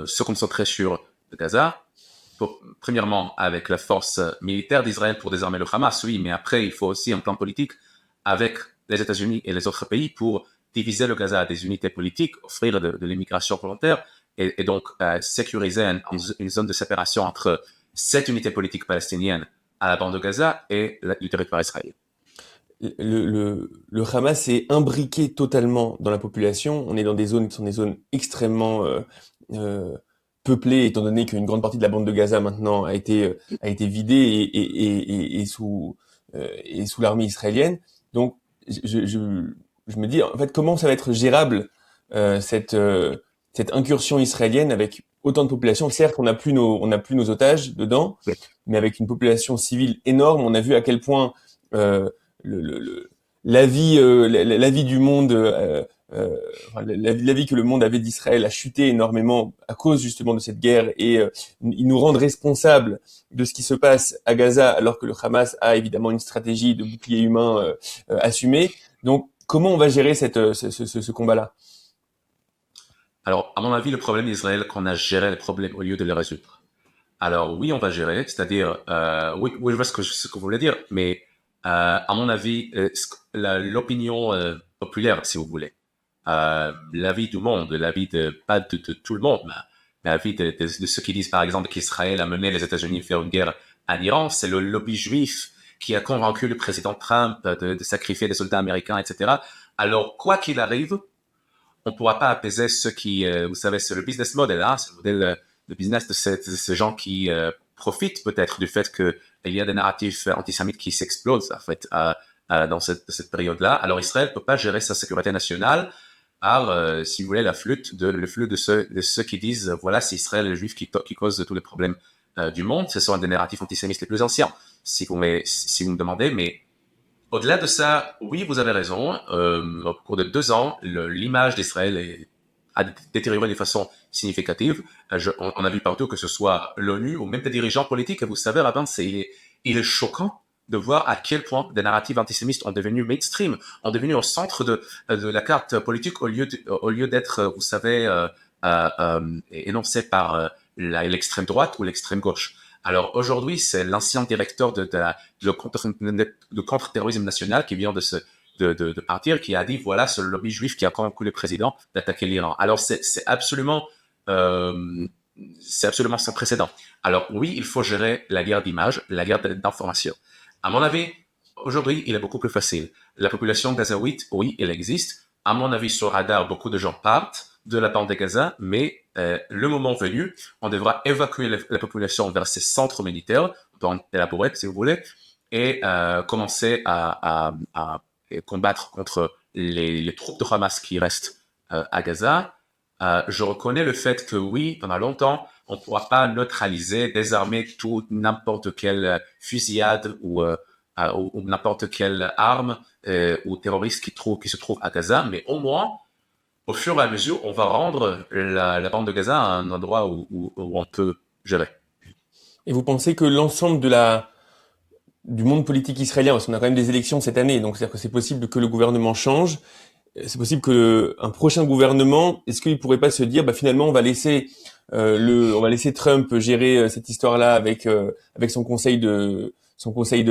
se concentrer sur Gaza, premièrement avec la force militaire d'Israël pour désarmer le Hamas, oui, mais après il faut aussi un plan politique avec les États-Unis et les autres pays pour diviser le Gaza à des unités politiques, offrir de l'immigration volontaire et donc sécuriser une zone de séparation entre cette unité politique palestinienne à la bande de Gaza et le territoire israélien. Le Hamas est imbriqué totalement dans la population. On est dans des zones qui sont des zones extrêmement euh, peuplées, étant donné qu'une grande partie de la bande de Gaza maintenant a été vidée et sous l'armée israélienne. Donc, je me dis, en fait, comment ça va être gérable euh, cette euh, cette incursion israélienne avec autant de population? Certes, on n'a plus nos otages dedans, mais avec une population civile énorme. On a vu à quel point euh, le la vie du monde, enfin, la vie que le monde avait d'Israël a chuté énormément à cause justement de cette guerre, et ils nous rendent responsables de ce qui se passe à Gaza, alors que le Hamas a évidemment une stratégie de bouclier humain assumée. Donc, comment on va gérer ce combat-là? Alors, à mon avis, le problème d'Israël, qu'on a géré les problèmes au lieu de les résoudre. Alors, oui, on va gérer, c'est-à-dire, oui, oui, je vois ce que vous voulez dire, mais à mon avis, l'opinion populaire, si vous voulez, l'avis du monde, l'avis pas de tout le monde, mais l'avis de ceux qui disent, par exemple, qu'Israël a mené les États-Unis vers une guerre en Iran, c'est le lobby juif qui a convaincu le président Trump de sacrifier des soldats américains, etc. Alors, quoi qu'il arrive, on ne pourra pas apaiser ceux qui, vous savez, c'est le business model, hein, c'est le modèle de business de ces gens qui profitent peut-être du fait qu'il y a des narratifs antisémites qui s'explosent en fait dans cette période-là. Alors Israël ne peut pas gérer sa sécurité nationale par, si vous voulez, le flux de ceux qui disent voilà, c'est Israël et les Juifs qui causent tous les problèmes du monde. Ce sont des narratifs antisémites les plus anciens, si vous me demandez, mais au-delà de ça, oui, vous avez raison. Au cours de 2 ans, l'image d'Israël a détérioré de façon significative. On a vu partout que ce soit l'ONU ou même des dirigeants politiques. Et vous savez, Rabin, il est choquant de voir à quel point des narratifs antisémites ont devenu mainstream, ont devenu au centre de la carte politique au lieu d'être, vous savez, énoncés par l'extrême droite ou l'extrême gauche. Alors aujourd'hui, c'est l'ancien directeur de contre-terrorisme national qui vient de partir, qui a dit voilà, c'est le lobby juif qui a convaincu le président d'attaquer l'Iran. Alors euh, c'est absolument sans précédent. Alors oui, il faut gérer la guerre d'image, la guerre d'information. À mon avis, aujourd'hui, il est beaucoup plus facile. La population gazaouite, oui, elle existe. À mon avis, sur radar, beaucoup de gens partent de la bande de Gaza, mais le moment venu, on devra évacuer la population vers ces centres militaires, on peut en élaborer si vous voulez, et commencer à combattre contre les troupes de Hamas qui restent à Gaza. Je reconnais le fait que oui, pendant longtemps, on ne pourra pas neutraliser, désarmer tout n'importe quelle fusillade ou n'importe quelle arme ou terroriste qui se trouve à Gaza, mais au moins, au fur et à mesure, on va rendre la bande de Gaza un endroit où on peut gérer. Et vous pensez que l'ensemble du monde politique israélien, parce qu'on a quand même des élections cette année, donc c'est-à-dire que c'est possible que le gouvernement change, c'est possible que un prochain gouvernement, est-ce qu'il pourrait pas se dire, bah finalement on va laisser Trump gérer cette histoire-là avec son conseil de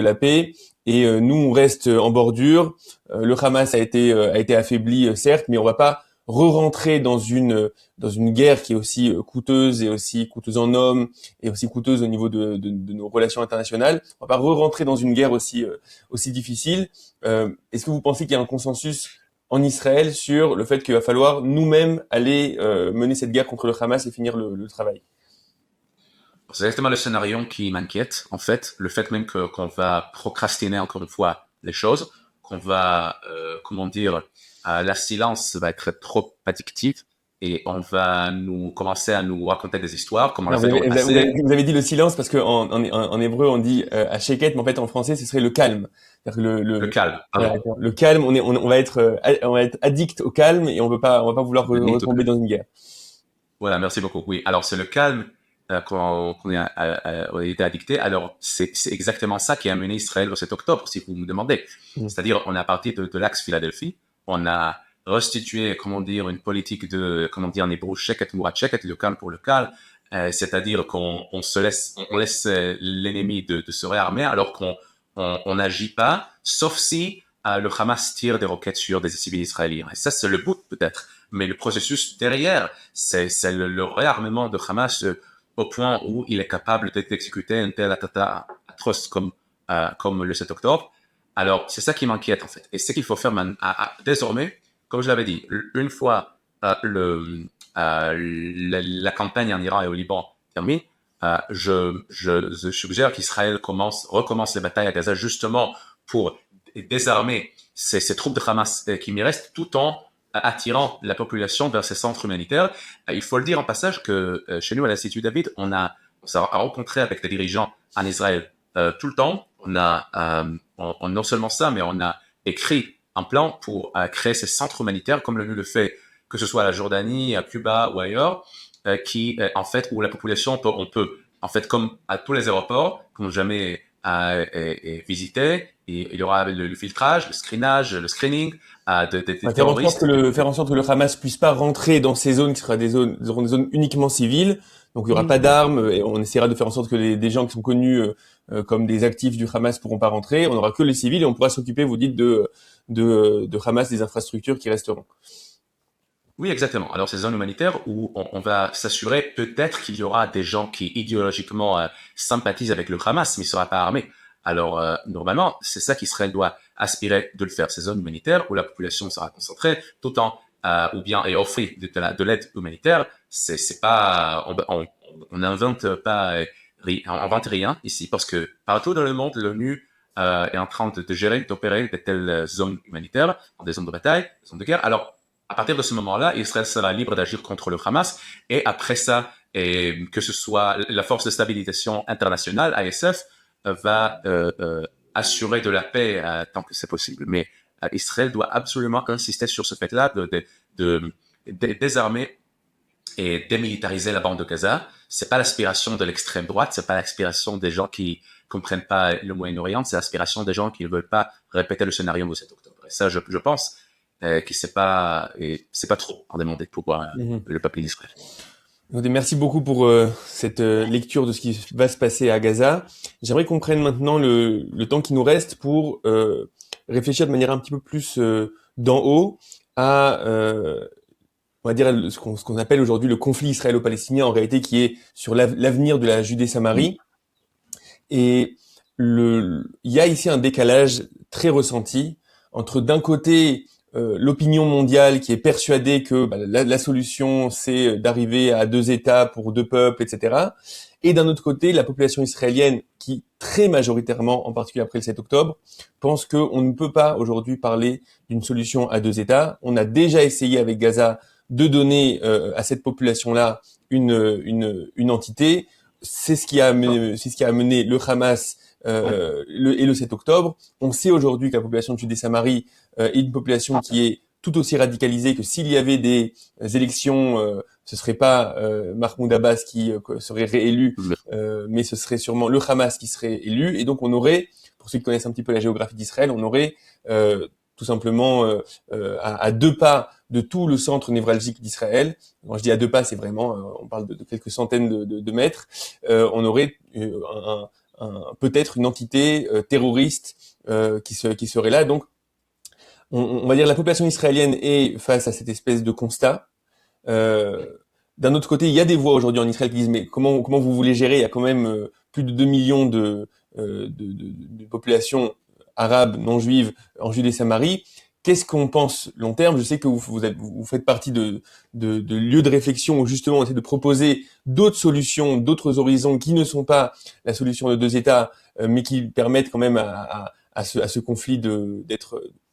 la paix, et nous on reste en bordure. Le Hamas a été affaibli, certes, mais on va pas re-rentrer dans une guerre qui est aussi coûteuse, et aussi coûteuse en hommes, et aussi coûteuse au niveau de nos relations internationales. On va pas re-rentrer dans une guerre aussi difficile. Est-ce que vous pensez qu'il y a un consensus en Israël sur le fait qu'il va falloir nous-mêmes aller mener cette guerre contre le Hamas et finir le travail. C'est exactement le scénario qui m'inquiète, en fait. Le fait même qu'on va procrastiner encore une fois les choses, qu'on va, comment dire, la silence va être trop addictif et on va nous commencer à nous raconter des histoires comme on l'a Alors, fait dans le passé. vous avez dit le silence parce que en hébreu on dit hasheket, mais en fait en français ce serait le calme. C'est-à-dire que Le calme, voilà, pardon. le calme, on va être addict au calme et on va pas vouloir retomber dans une guerre. Voilà, merci beaucoup. Oui, alors c'est le calme qu'on a été addicté. Alors c'est exactement ça qui a amené Israël au 7 octobre, si vous me demandez. Mm. C'est-à-dire, on est parti de l'axe Philadelphie, on a restitué, comment dire, une politique de, comment dire en hébreu, sheket murat sheket, le calme pour le calme. C'est-à-dire qu'on se laisse, on laisse l'ennemi de se réarmer alors qu'on n'agit pas, sauf si le Hamas tire des roquettes sur des civils israéliens. Et ça, c'est le but peut-être. Mais le processus derrière, c'est le réarmement de Hamas au point où il est capable d'exécuter un tel attentat atroce comme le 7 octobre. Alors, c'est ça qui m'inquiète en fait. Et ce qu'il faut faire désormais, comme je l'avais dit, une fois la campagne en Iran et au Liban terminée, je suggère qu'Israël recommence les batailles à Gaza justement pour désarmer ces troupes de Hamas qui m'y restent tout en attirant la population vers ces centres humanitaires. Il faut le dire en passage que chez nous à l'Institut David, on s'est rencontré avec des dirigeants en Israël tout le temps. Non seulement ça, mais on a écrit un plan pour créer ces centres humanitaires comme le fait que ce soit à la Jordanie, à Cuba ou ailleurs, en fait, où la population on peut, en fait, comme à tous les aéroports, qu'on n'a jamais visité, et il y aura le filtrage, le screenage, le screening des terroristes. Faire en sorte que le Hamas puisse pas rentrer dans ces zones qui seront des zones uniquement civiles. Donc il y aura pas d'armes et on essaiera de faire en sorte que des gens qui sont connus comme des actifs du Hamas pourront pas rentrer. On aura que les civils et on pourra s'occuper, vous dites, de Hamas, des infrastructures qui resteront. Oui, exactement. Alors, ces zones humanitaires où on va s'assurer peut-être qu'il y aura des gens qui idéologiquement sympathisent avec le Hamas, mais ne sera pas armés. Alors, normalement, c'est ça qu'Israël doit aspirer de le faire. Ces zones humanitaires où la population sera concentrée, tout en ou bien et offrir de l'aide humanitaire. C'est pas, on n'invente pas, on invente rien ici, parce que partout dans le monde, l'ONU est en train de gérer, d'opérer de telles zones humanitaires, des zones de bataille, des zones de guerre. Alors, à partir de ce moment-là, Israël sera libre d'agir contre le Hamas. Et après ça, que ce soit la force de stabilisation internationale, ASF, va assurer de la paix tant que c'est possible. Mais Israël doit absolument insister sur ce fait-là de désarmer et démilitariser la bande de Gaza. C'est pas l'aspiration de l'extrême droite, c'est pas l'aspiration des gens qui comprennent pas le Moyen-Orient, c'est l'aspiration des gens qui ne veulent pas répéter le scénario du 7 octobre. Et ça, je pense que c'est pas trop en demander pour le peuple d'Israël. Merci beaucoup pour cette lecture de ce qui va se passer à Gaza. J'aimerais qu'on prenne maintenant le temps qui nous reste pour réfléchir de manière un petit peu plus d'en haut à on va dire ce qu'on appelle aujourd'hui le conflit israélo-palestinien, en réalité qui est sur l'avenir de la Judée-Samarie. Et il y a ici un décalage très ressenti entre d'un côté l'opinion mondiale qui est persuadée que la solution c'est d'arriver à 2 États pour 2 peuples, etc. Et d'un autre côté, la population israélienne qui très majoritairement, en particulier après le 7 octobre, pense qu'on ne peut pas aujourd'hui parler d'une solution à 2 États. On a déjà essayé avec Gaza de donner à cette population-là une entité. C'est ce qui a amené le Hamas et le 7 octobre. On sait aujourd'hui que la population de Judée-Samarie est une population qui est tout aussi radicalisée que s'il y avait des élections, ce serait pas Mahmoud Abbas qui serait réélu, mais ce serait sûrement le Hamas qui serait élu. Et donc on aurait, pour ceux qui connaissent un petit peu la géographie d'Israël, on aurait tout simplement à 2 pas de tout le centre névralgique d'Israël. Quand je dis à 2 pas, c'est vraiment, on parle de quelques centaines de mètres. On aurait peut-être une entité terroriste qui serait là. Donc, on va dire la population israélienne est face à cette espèce de constat. D'un autre côté, il y a des voix aujourd'hui en Israël qui disent mais comment vous voulez gérer? Il y a quand même plus de 2 millions de populations arabes non juives en Judée-Samarie. qu'est-ce qu'on pense long terme? Je sais que vous faites partie de lieux de réflexion où justement on essaie de proposer d'autres solutions, d'autres horizons qui ne sont pas la solution de deux États, mais qui permettent quand même à ce conflit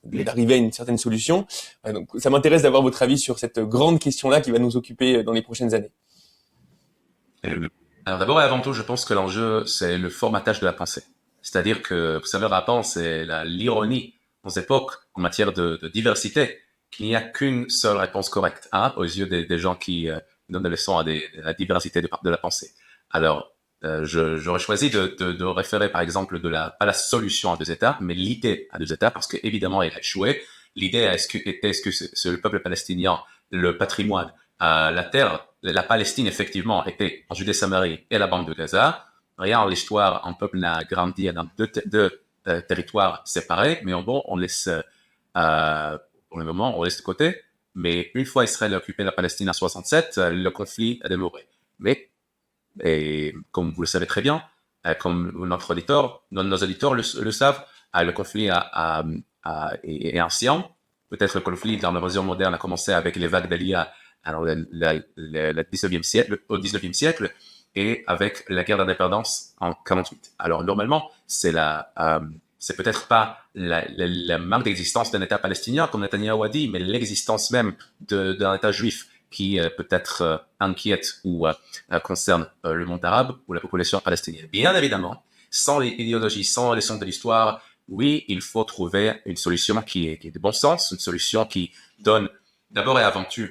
d'arriver à une certaine solution. Donc, ça m'intéresse d'avoir votre avis sur cette grande question-là qui va nous occuper dans les prochaines années. Alors d'abord et avant tout, je pense que l'enjeu, c'est le formatage de la pensée. C'est-à-dire que, vous savez, le rapport, c'est l'ironie aux époques en matière de diversité, qu'il n'y a qu'une seule réponse correcte aux yeux des gens qui donnent des leçons à la diversité de la pensée. Alors, j'aurais choisi de référer par exemple pas la solution à deux États, mais l'idée à deux États, parce que évidemment elle a échoué. L'idée est-ce que c'est le peuple palestinien, le patrimoine, la terre, la Palestine effectivement était en Judée-Samarie et la bande de Gaza. Rien en l'histoire, un peuple n'a grandi dans deux territoires séparés, mais bon, on laisse pour le moment, on laisse de côté. Mais une fois Israël a occupé la Palestine en 67, le conflit a démarré. Mais et comme vous le savez très bien, comme nos auditeurs le savent, le conflit est ancien. Peut-être le conflit dans la version moderne a commencé avec les vagues d'Aliyah le 19e siècle, au 19e siècle, et avec la guerre d'indépendance en 48. Alors normalement, c'est peut-être pas la manque d'existence d'un État palestinien, comme Netanyahu a dit, mais l'existence même d'un État juif qui peut-être inquiète ou concerne le monde arabe ou la population palestinienne. Bien évidemment, sans l'idéologie, sans les leçons de l'histoire, oui, il faut trouver une solution qui est de bon sens, une solution qui donne d'abord et avant tout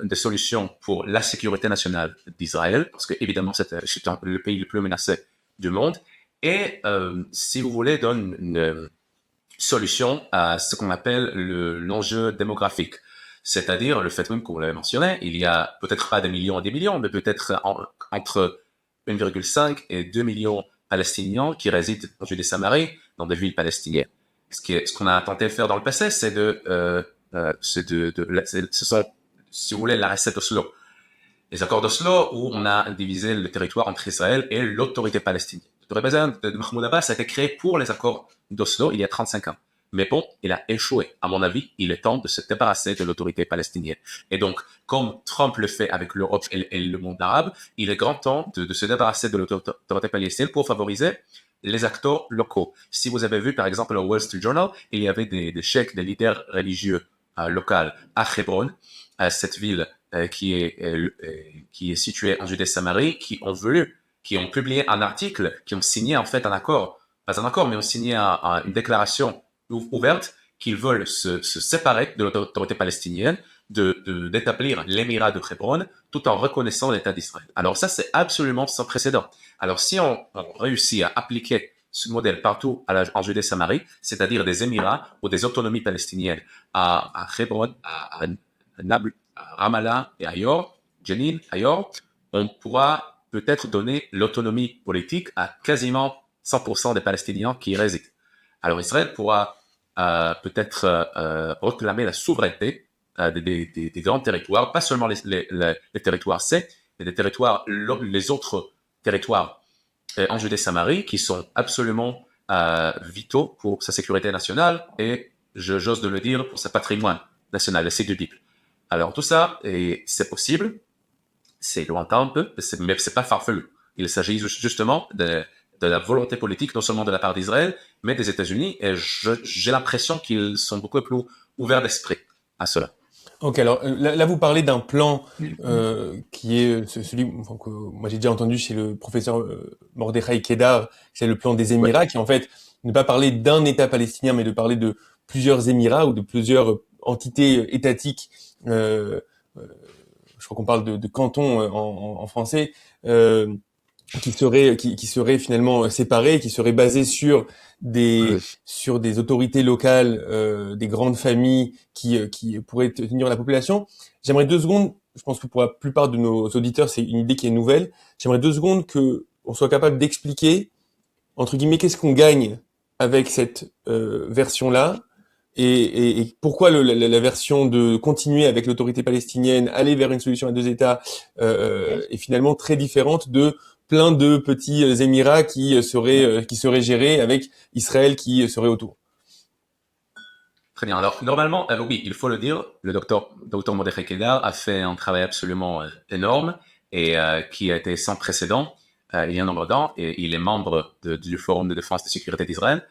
des solutions pour la sécurité nationale d'Israël, parce que évidemment c'est le pays le plus menacé du monde, et si vous voulez, donne une solution à ce qu'on appelle l'enjeu démographique. C'est-à-dire le fait même qu'on l'avait mentionné, il y a peut-être pas des millions et des millions, mais peut-être entre 1,5 et 2 millions Palestiniens qui résident en Judée-Samarie, dans des villes palestiniennes. Ce qu'on a tenté de faire dans le passé, c'est ce sont, si vous voulez, la recette Oslo. Les accords d'Oslo où on a divisé le territoire entre Israël et l'autorité palestinienne. L'autorité de Mahmoud Abbas a été créée pour les accords d'Oslo il y a 35 ans. Mais bon, il a échoué. À mon avis, il est temps de se débarrasser de l'autorité palestinienne. Et donc, comme Trump le fait avec l'Europe et le monde arabe, il est grand temps de se débarrasser de l'autorité palestinienne pour favoriser les acteurs locaux. Si vous avez vu, par exemple, au Wall Street Journal, il y avait des chèques des leaders religieux locaux à Hebron, cette ville qui est située en Judée-Samarie, qui ont publié un article, qui ont signé en fait un accord, pas un accord, mais ont signé une déclaration ouverte qu'ils veulent se séparer de l'autorité palestinienne, d'établir l'émirat de Hebron, tout en reconnaissant l'État d'Israël. Alors ça, c'est absolument sans précédent. Alors si on réussit à appliquer ce modèle partout en Judée-Samarie, c'est-à-dire des émirats ou des autonomies palestiniennes à Hebron, à Nablus, à Ramallah et ailleurs, Jenin, ailleurs, on pourra peut-être donner l'autonomie politique à quasiment 100% des Palestiniens qui y résident. Alors Israël pourra peut-être réclamer la souveraineté des grands territoires, pas seulement les territoires C, mais les autres territoires en Judée-Samarie qui sont absolument vitaux pour sa sécurité nationale et, j'ose de le dire, pour sa patrimoine national, le site de Bible. Alors tout ça, c'est possible, c'est lointain un peu, mais c'est pas farfelu. Il s'agit justement de la volonté politique, non seulement de la part d'Israël, mais des États-Unis, et j'ai l'impression qu'ils sont beaucoup plus ouverts d'esprit à cela. Ok, alors là vous parlez d'un plan qui est celui que moi j'ai déjà entendu chez le professeur Mordechai Kedar, c'est le plan des Émirats, qui en fait ne pas parler d'un État palestinien, mais de parler de plusieurs Émirats ou de plusieurs entités étatiques. Je crois qu'on parle de cantons en français. Qui serait finalement séparé, qui serait basé sur des autorités locales, des grandes familles qui pourraient tenir la population. J'aimerais 2 secondes. Je pense que pour la plupart de nos auditeurs, c'est une idée qui est nouvelle. J'aimerais 2 secondes que on soit capable d'expliquer entre guillemets qu'est-ce qu'on gagne avec cette version-là. Et pourquoi la version de continuer avec l'autorité palestinienne, aller vers une solution à deux États, est finalement très différente de plein de petits émirats qui seraient gérés avec Israël qui serait autour. Très bien. Alors, normalement, oui, il faut le dire, le docteur Mordechai Kedar a fait un travail absolument énorme et qui a été sans précédent il y a un nombre d'années, et il est membre du Forum de défense et de sécurité d'Israël.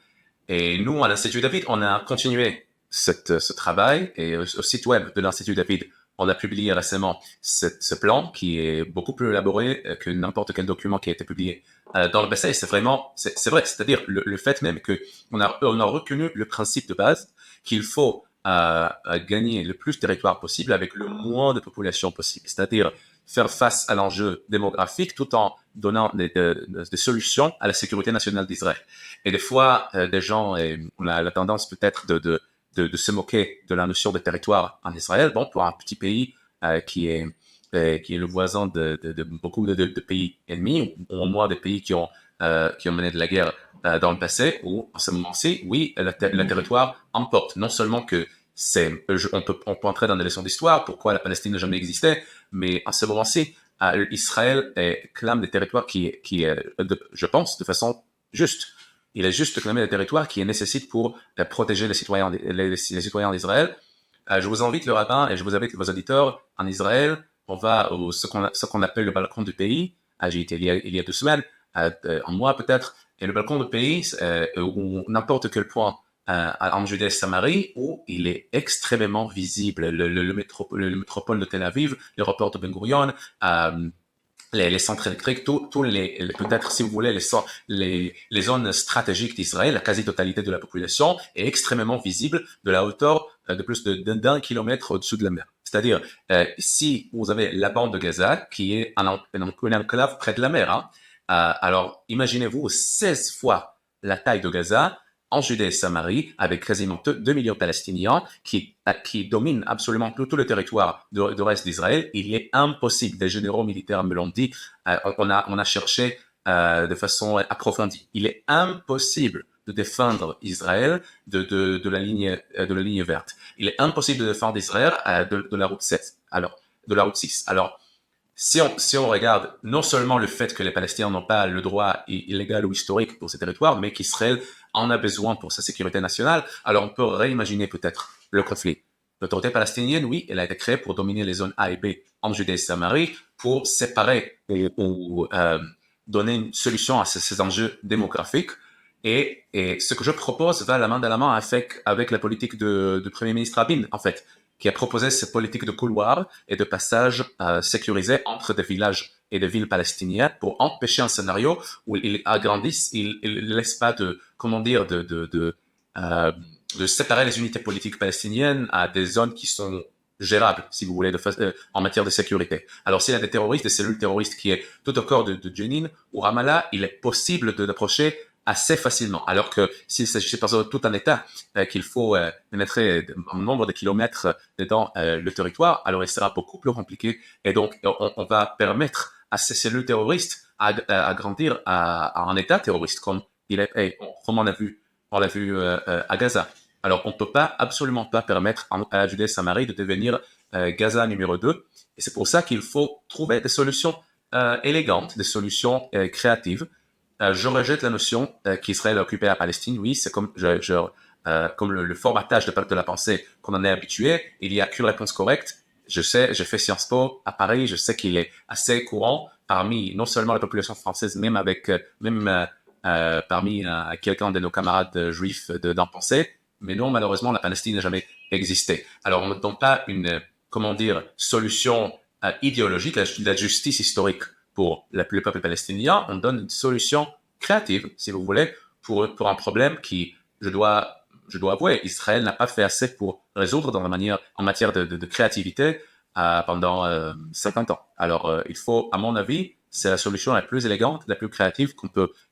Et nous, à l'Institut David, on a continué ce travail, et au site web de l'Institut David, on a publié récemment ce plan qui est beaucoup plus élaboré que n'importe quel document qui a été publié dans le passé. C'est vraiment, c'est vrai, c'est-à-dire le fait même que on a reconnu le principe de base qu'il faut gagner le plus de territoire possible avec le moins de population possible, c'est-à-dire faire face à l'enjeu démographique tout en donnant des solutions à la sécurité nationale d'Israël. Et des fois, des gens, on a la tendance peut-être de se moquer de la notion de territoire en Israël. Bon, pour un petit pays qui est le voisin de beaucoup de pays ennemis, ou au moins des pays qui ont mené de la guerre dans le passé, où en ce moment-ci, oui, le territoire emporte. Non seulement que on peut entrer dans des leçons d'histoire, pourquoi la Palestine n'a jamais existé, mais en ce moment-ci, Israël clame des territoires je pense, de façon juste. Il est juste de clamer des territoires qui est nécessaire pour protéger les citoyens d'Israël. Je vous invite, le rabbin, et je vous invite, vos auditeurs, en Israël. On va ce qu'on appelle le balcon du pays. J'y étais il y a 2 semaines, un mois peut-être. Et le balcon du pays, où n'importe quel point en Judée et Samarie, où il est extrêmement visible. Le métropole de Tel Aviv, l'aéroport de Ben Gurion, les centres électriques, peut-être si vous voulez, les zones stratégiques d'Israël, la quasi-totalité de la population est extrêmement visible de la hauteur de plus d'un kilomètre au-dessus de la mer. C'est-à-dire, si vous avez la bande de Gaza, qui est un enclave près de la mer, hein, alors imaginez-vous 16 fois la taille de Gaza, en Judée et Samarie, avec quasiment 2 millions de Palestiniens qui dominent absolument tout le territoire du reste d'Israël. Il est impossible, des généraux militaires me l'ont dit, on a cherché de façon approfondie. Il est impossible de défendre Israël de la ligne verte. Il est impossible de défendre Israël de la route 7. Alors, de la route 6. Alors, si on regarde non seulement le fait que les Palestiniens n'ont pas le droit illégal ou historique pour ces territoires, mais qu'Israël en a besoin pour sa sécurité nationale, alors on peut réimaginer peut-être le conflit. L'autorité palestinienne, oui, elle a été créée pour dominer les zones A et B en Judée et Samarie, pour séparer ou donner une solution à ces enjeux démographiques. Et ce que je propose va la main dans la main avec la politique de Premier ministre Rabin, en fait, qui a proposé cette politique de couloir et de passage sécurisé entre des villages et des villes palestiniennes pour empêcher un scénario où ils agrandissent, ils ne laissent pas de séparer les unités politiques palestiniennes à des zones qui sont gérables, si vous voulez, en matière de sécurité. Alors, s'il y a des terroristes, des cellules terroristes qui est tout au corps de Jenin ou Ramallah, il est possible d'approcher assez facilement. Alors que s'il s'agissait par exemple de tout un État qu'il faut pénétrer un nombre de kilomètres dans le territoire, alors il sera beaucoup plus compliqué. Et donc, on va permettre à ces cellules terroristes à grandir à un État terroriste, comme on l'a vu à Gaza. Alors, on ne peut absolument pas permettre à la Judée et Samarie de devenir Gaza numéro 2. Et c'est pour ça qu'il faut trouver des solutions élégantes, des solutions créatives. Je rejette la notion qu'Israël a occupé la Palestine. Oui, c'est comme comme le formatage de la pensée qu'on en est habitué. Il n'y a qu'une réponse correcte. Je sais, j'ai fait Sciences Po à Paris. Je sais qu'il est assez courant parmi non seulement la population française, même parmi quelqu'un de nos camarades juifs d'en penser. Mais non, malheureusement, la Palestine n'a jamais existé. Alors, on ne donne pas une, solution idéologique, la justice historique pour le peuple palestinien. On donne une solution créative, si vous voulez, pour un problème qui, je dois avouer, Israël n'a pas fait assez pour résoudre en matière de créativité pendant 50 ans. Alors, il faut, à mon avis, c'est la solution la plus élégante, la plus créative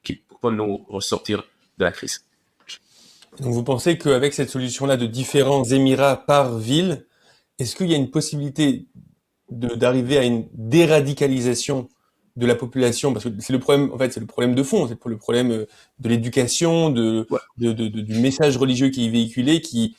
qui peut nous ressortir de la crise. Donc vous pensez qu'avec cette solution-là de différents émirats par ville, est-ce qu'il y a une possibilité d'arriver à une déradicalisation de la population? Parce que c'est le problème, en fait, c'est le problème de fond, c'est le problème de l'éducation, Ouais. du message religieux qui est véhiculé, qui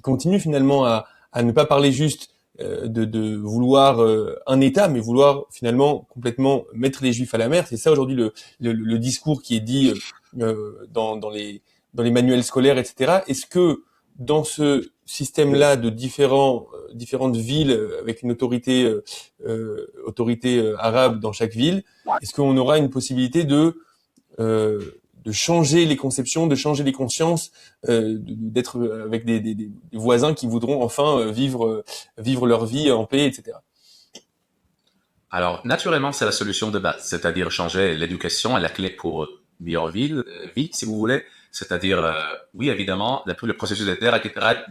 continue finalement à ne pas parler juste de vouloir un État, mais vouloir finalement complètement mettre les Juifs à la mer. C'est ça aujourd'hui le discours qui est dit dans les manuels scolaires, etc. Est-ce que dans ce système-là de différentes villes avec une autorité arabe dans chaque ville, est-ce qu'on aura une possibilité de changer les conceptions, de changer les consciences, d'être avec des voisins qui voudront enfin vivre leur vie en paix, etc. Alors, naturellement, c'est la solution de base, c'est-à-dire changer l'éducation est la clé pour meilleure vie, si vous voulez. C'est-à-dire, oui, évidemment, le processus de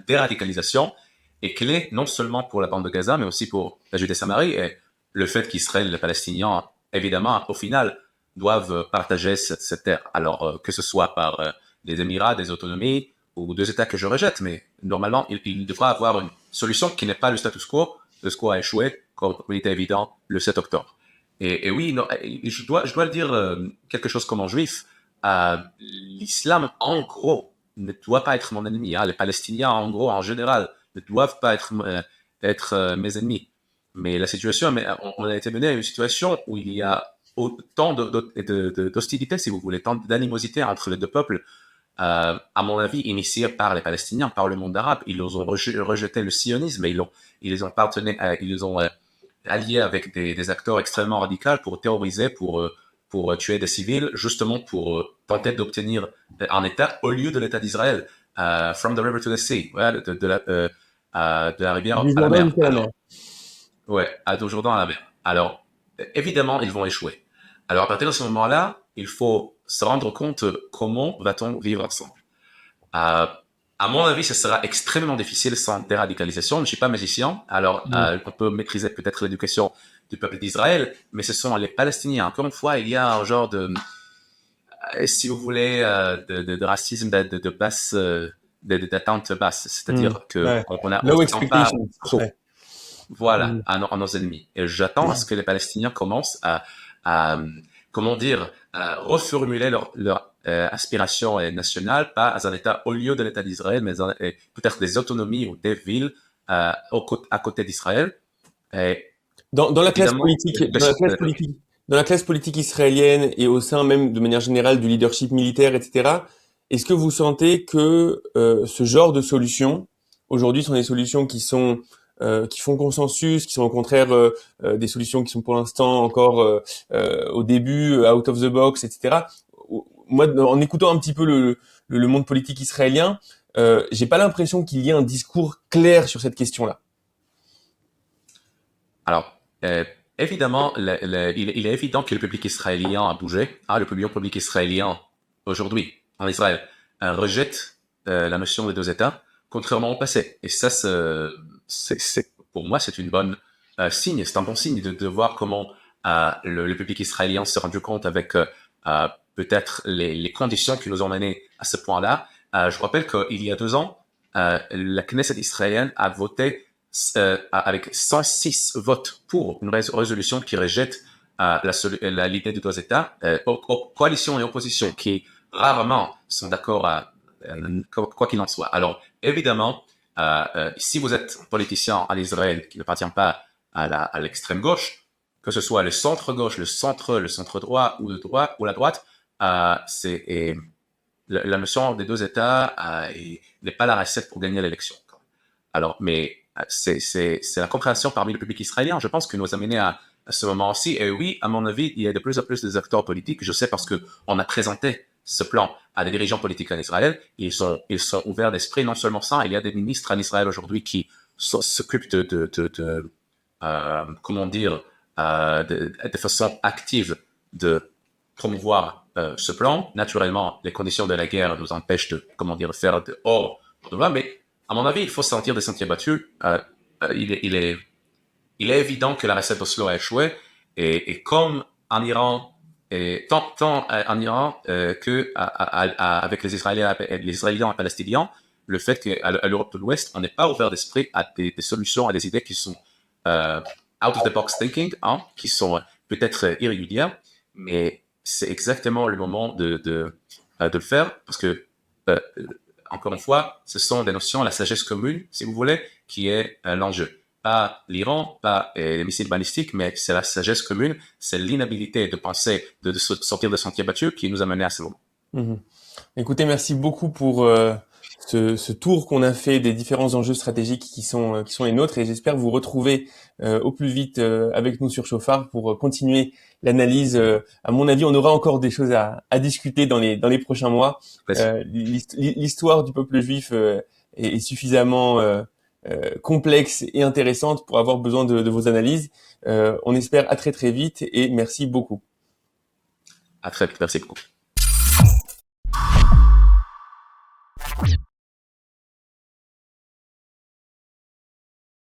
déradicalisation est clé non seulement pour la bande de Gaza, mais aussi pour la Judée-Samarie et le fait qu'Israël et les Palestiniens, évidemment, au final, doivent partager cette terre. Alors, que ce soit par des Émirats, des autonomies ou deux États que je rejette, mais normalement, il devra avoir une solution qui n'est pas le status quo. Le score a échoué, comme il était évident, le 7 octobre. Et oui, non, je dois le dire quelque chose comme un juif. L'islam, en gros, ne doit pas être mon ennemi. Hein. Les Palestiniens, en gros, en général, ne doivent pas être mes ennemis. Mais la situation, on a été mené à une situation où il y a autant d'hostilité, si vous voulez, tant d'animosité entre les deux peuples, à mon avis, initié par les Palestiniens, par le monde arabe. Ils ont rejeté le sionisme et ils ont allié avec des acteurs extrêmement radicaux pour terroriser, pour tuer des civils, justement pour tenter d'obtenir un État au lieu de l'État d'Israël, from the river to the sea, ouais, de la rivière à la mer. Alors, ouais, du Jourdain à la mer. Alors, évidemment, ils vont échouer. Alors, à partir de ce moment-là, il faut se rendre compte comment va-t-on vivre ensemble. À mon avis, ce sera extrêmement difficile sans déradicalisation. Je ne suis pas magicien, alors on peut maîtriser peut-être l'éducation du peuple d'Israël, mais ce sont les Palestiniens. Encore une fois, il y a un genre de, si vous voulez, de racisme de basse, d'attente basse, c'est-à-dire que on a pas trop. Ouais. Voilà, à nos ennemis. Et j'attends à ce que les Palestiniens commencent à comment dire, reformuler leur aspiration nationale, pas à un État au lieu de l'État d'Israël, mais peut-être des autonomies ou des villes à côté d'Israël. Dans la classe politique israélienne et au sein même de manière générale du leadership militaire, etc., est-ce que vous sentez que ce genre de solutions, aujourd'hui, sont des solutions qui font consensus, qui sont au contraire des solutions qui sont pour l'instant encore au début, out of the box, etc. Moi, en écoutant un petit peu le monde politique israélien, j'ai pas l'impression qu'il y ait un discours clair sur cette question-là. Alors, évidemment, il est évident que le public israélien a bougé. Le public israélien, aujourd'hui, en Israël, rejette la notion des deux États, contrairement au passé. Et ça, pour moi, c'est une bonne signe. C'est un bon signe de voir comment le public israélien s'est rendu compte avec peut-être les conditions qui nous ont menés à ce point-là. Je rappelle qu'il y a 2 ans, la Knesset israélienne a voté avec 106 votes pour une résolution qui rejette l'idée de deux États, coalition et opposition qui rarement sont d'accord quoi qu'il en soit. Alors, évidemment, si vous êtes politicien à l'Israël qui n'appartient pas à l'extrême gauche, que ce soit le centre-gauche, le centre-droit ou la droite, la notion des deux États n'est pas la recette pour gagner l'élection. Alors, mais c'est la compréhension parmi le public israélien, je pense, que nous a mené à ce moment-ci. Et oui, à mon avis, il y a de plus en plus des acteurs politiques. Je sais parce que on a présenté ce plan à des dirigeants politiques en Israël. Ils sont ouverts d'esprit. Non seulement ça, il y a des ministres en Israël aujourd'hui qui s'occupent comment dire, de façon active de promouvoir ce plan. Naturellement, les conditions de la guerre nous empêchent de, faire hors de là, mais à mon avis, il faut sortir des sentiers battus. Il est évident que la recette d'Oslo a échoué, et comme en Iran, et tant en Iran que avec les Israéliens et Palestiniens, le fait qu'à l'Europe de l'Ouest, on n'est pas ouvert d'esprit à des solutions, à des idées qui sont out of the box thinking, qui sont peut-être irrégulières, mais c'est exactement le moment de le faire, parce que encore une fois, ce sont des notions, la sagesse commune, si vous voulez, qui est l'enjeu. Pas l'Iran, pas les missiles balistiques, mais c'est la sagesse commune, c'est l'inhabilité de penser, de sortir de sentiers battus qui nous a menés à ce moment. Écoutez, merci beaucoup pour ce tour qu'on a fait des différents enjeux stratégiques qui sont les nôtres, et j'espère vous retrouver au plus vite avec nous sur Chauffard pour continuer l'analyse. À mon avis, on aura encore des choses à discuter dans les prochains mois. L'histoire du peuple juif est suffisamment complexe et intéressante pour avoir besoin de vos analyses. On espère à très très vite et merci beaucoup. À très vite. Merci beaucoup.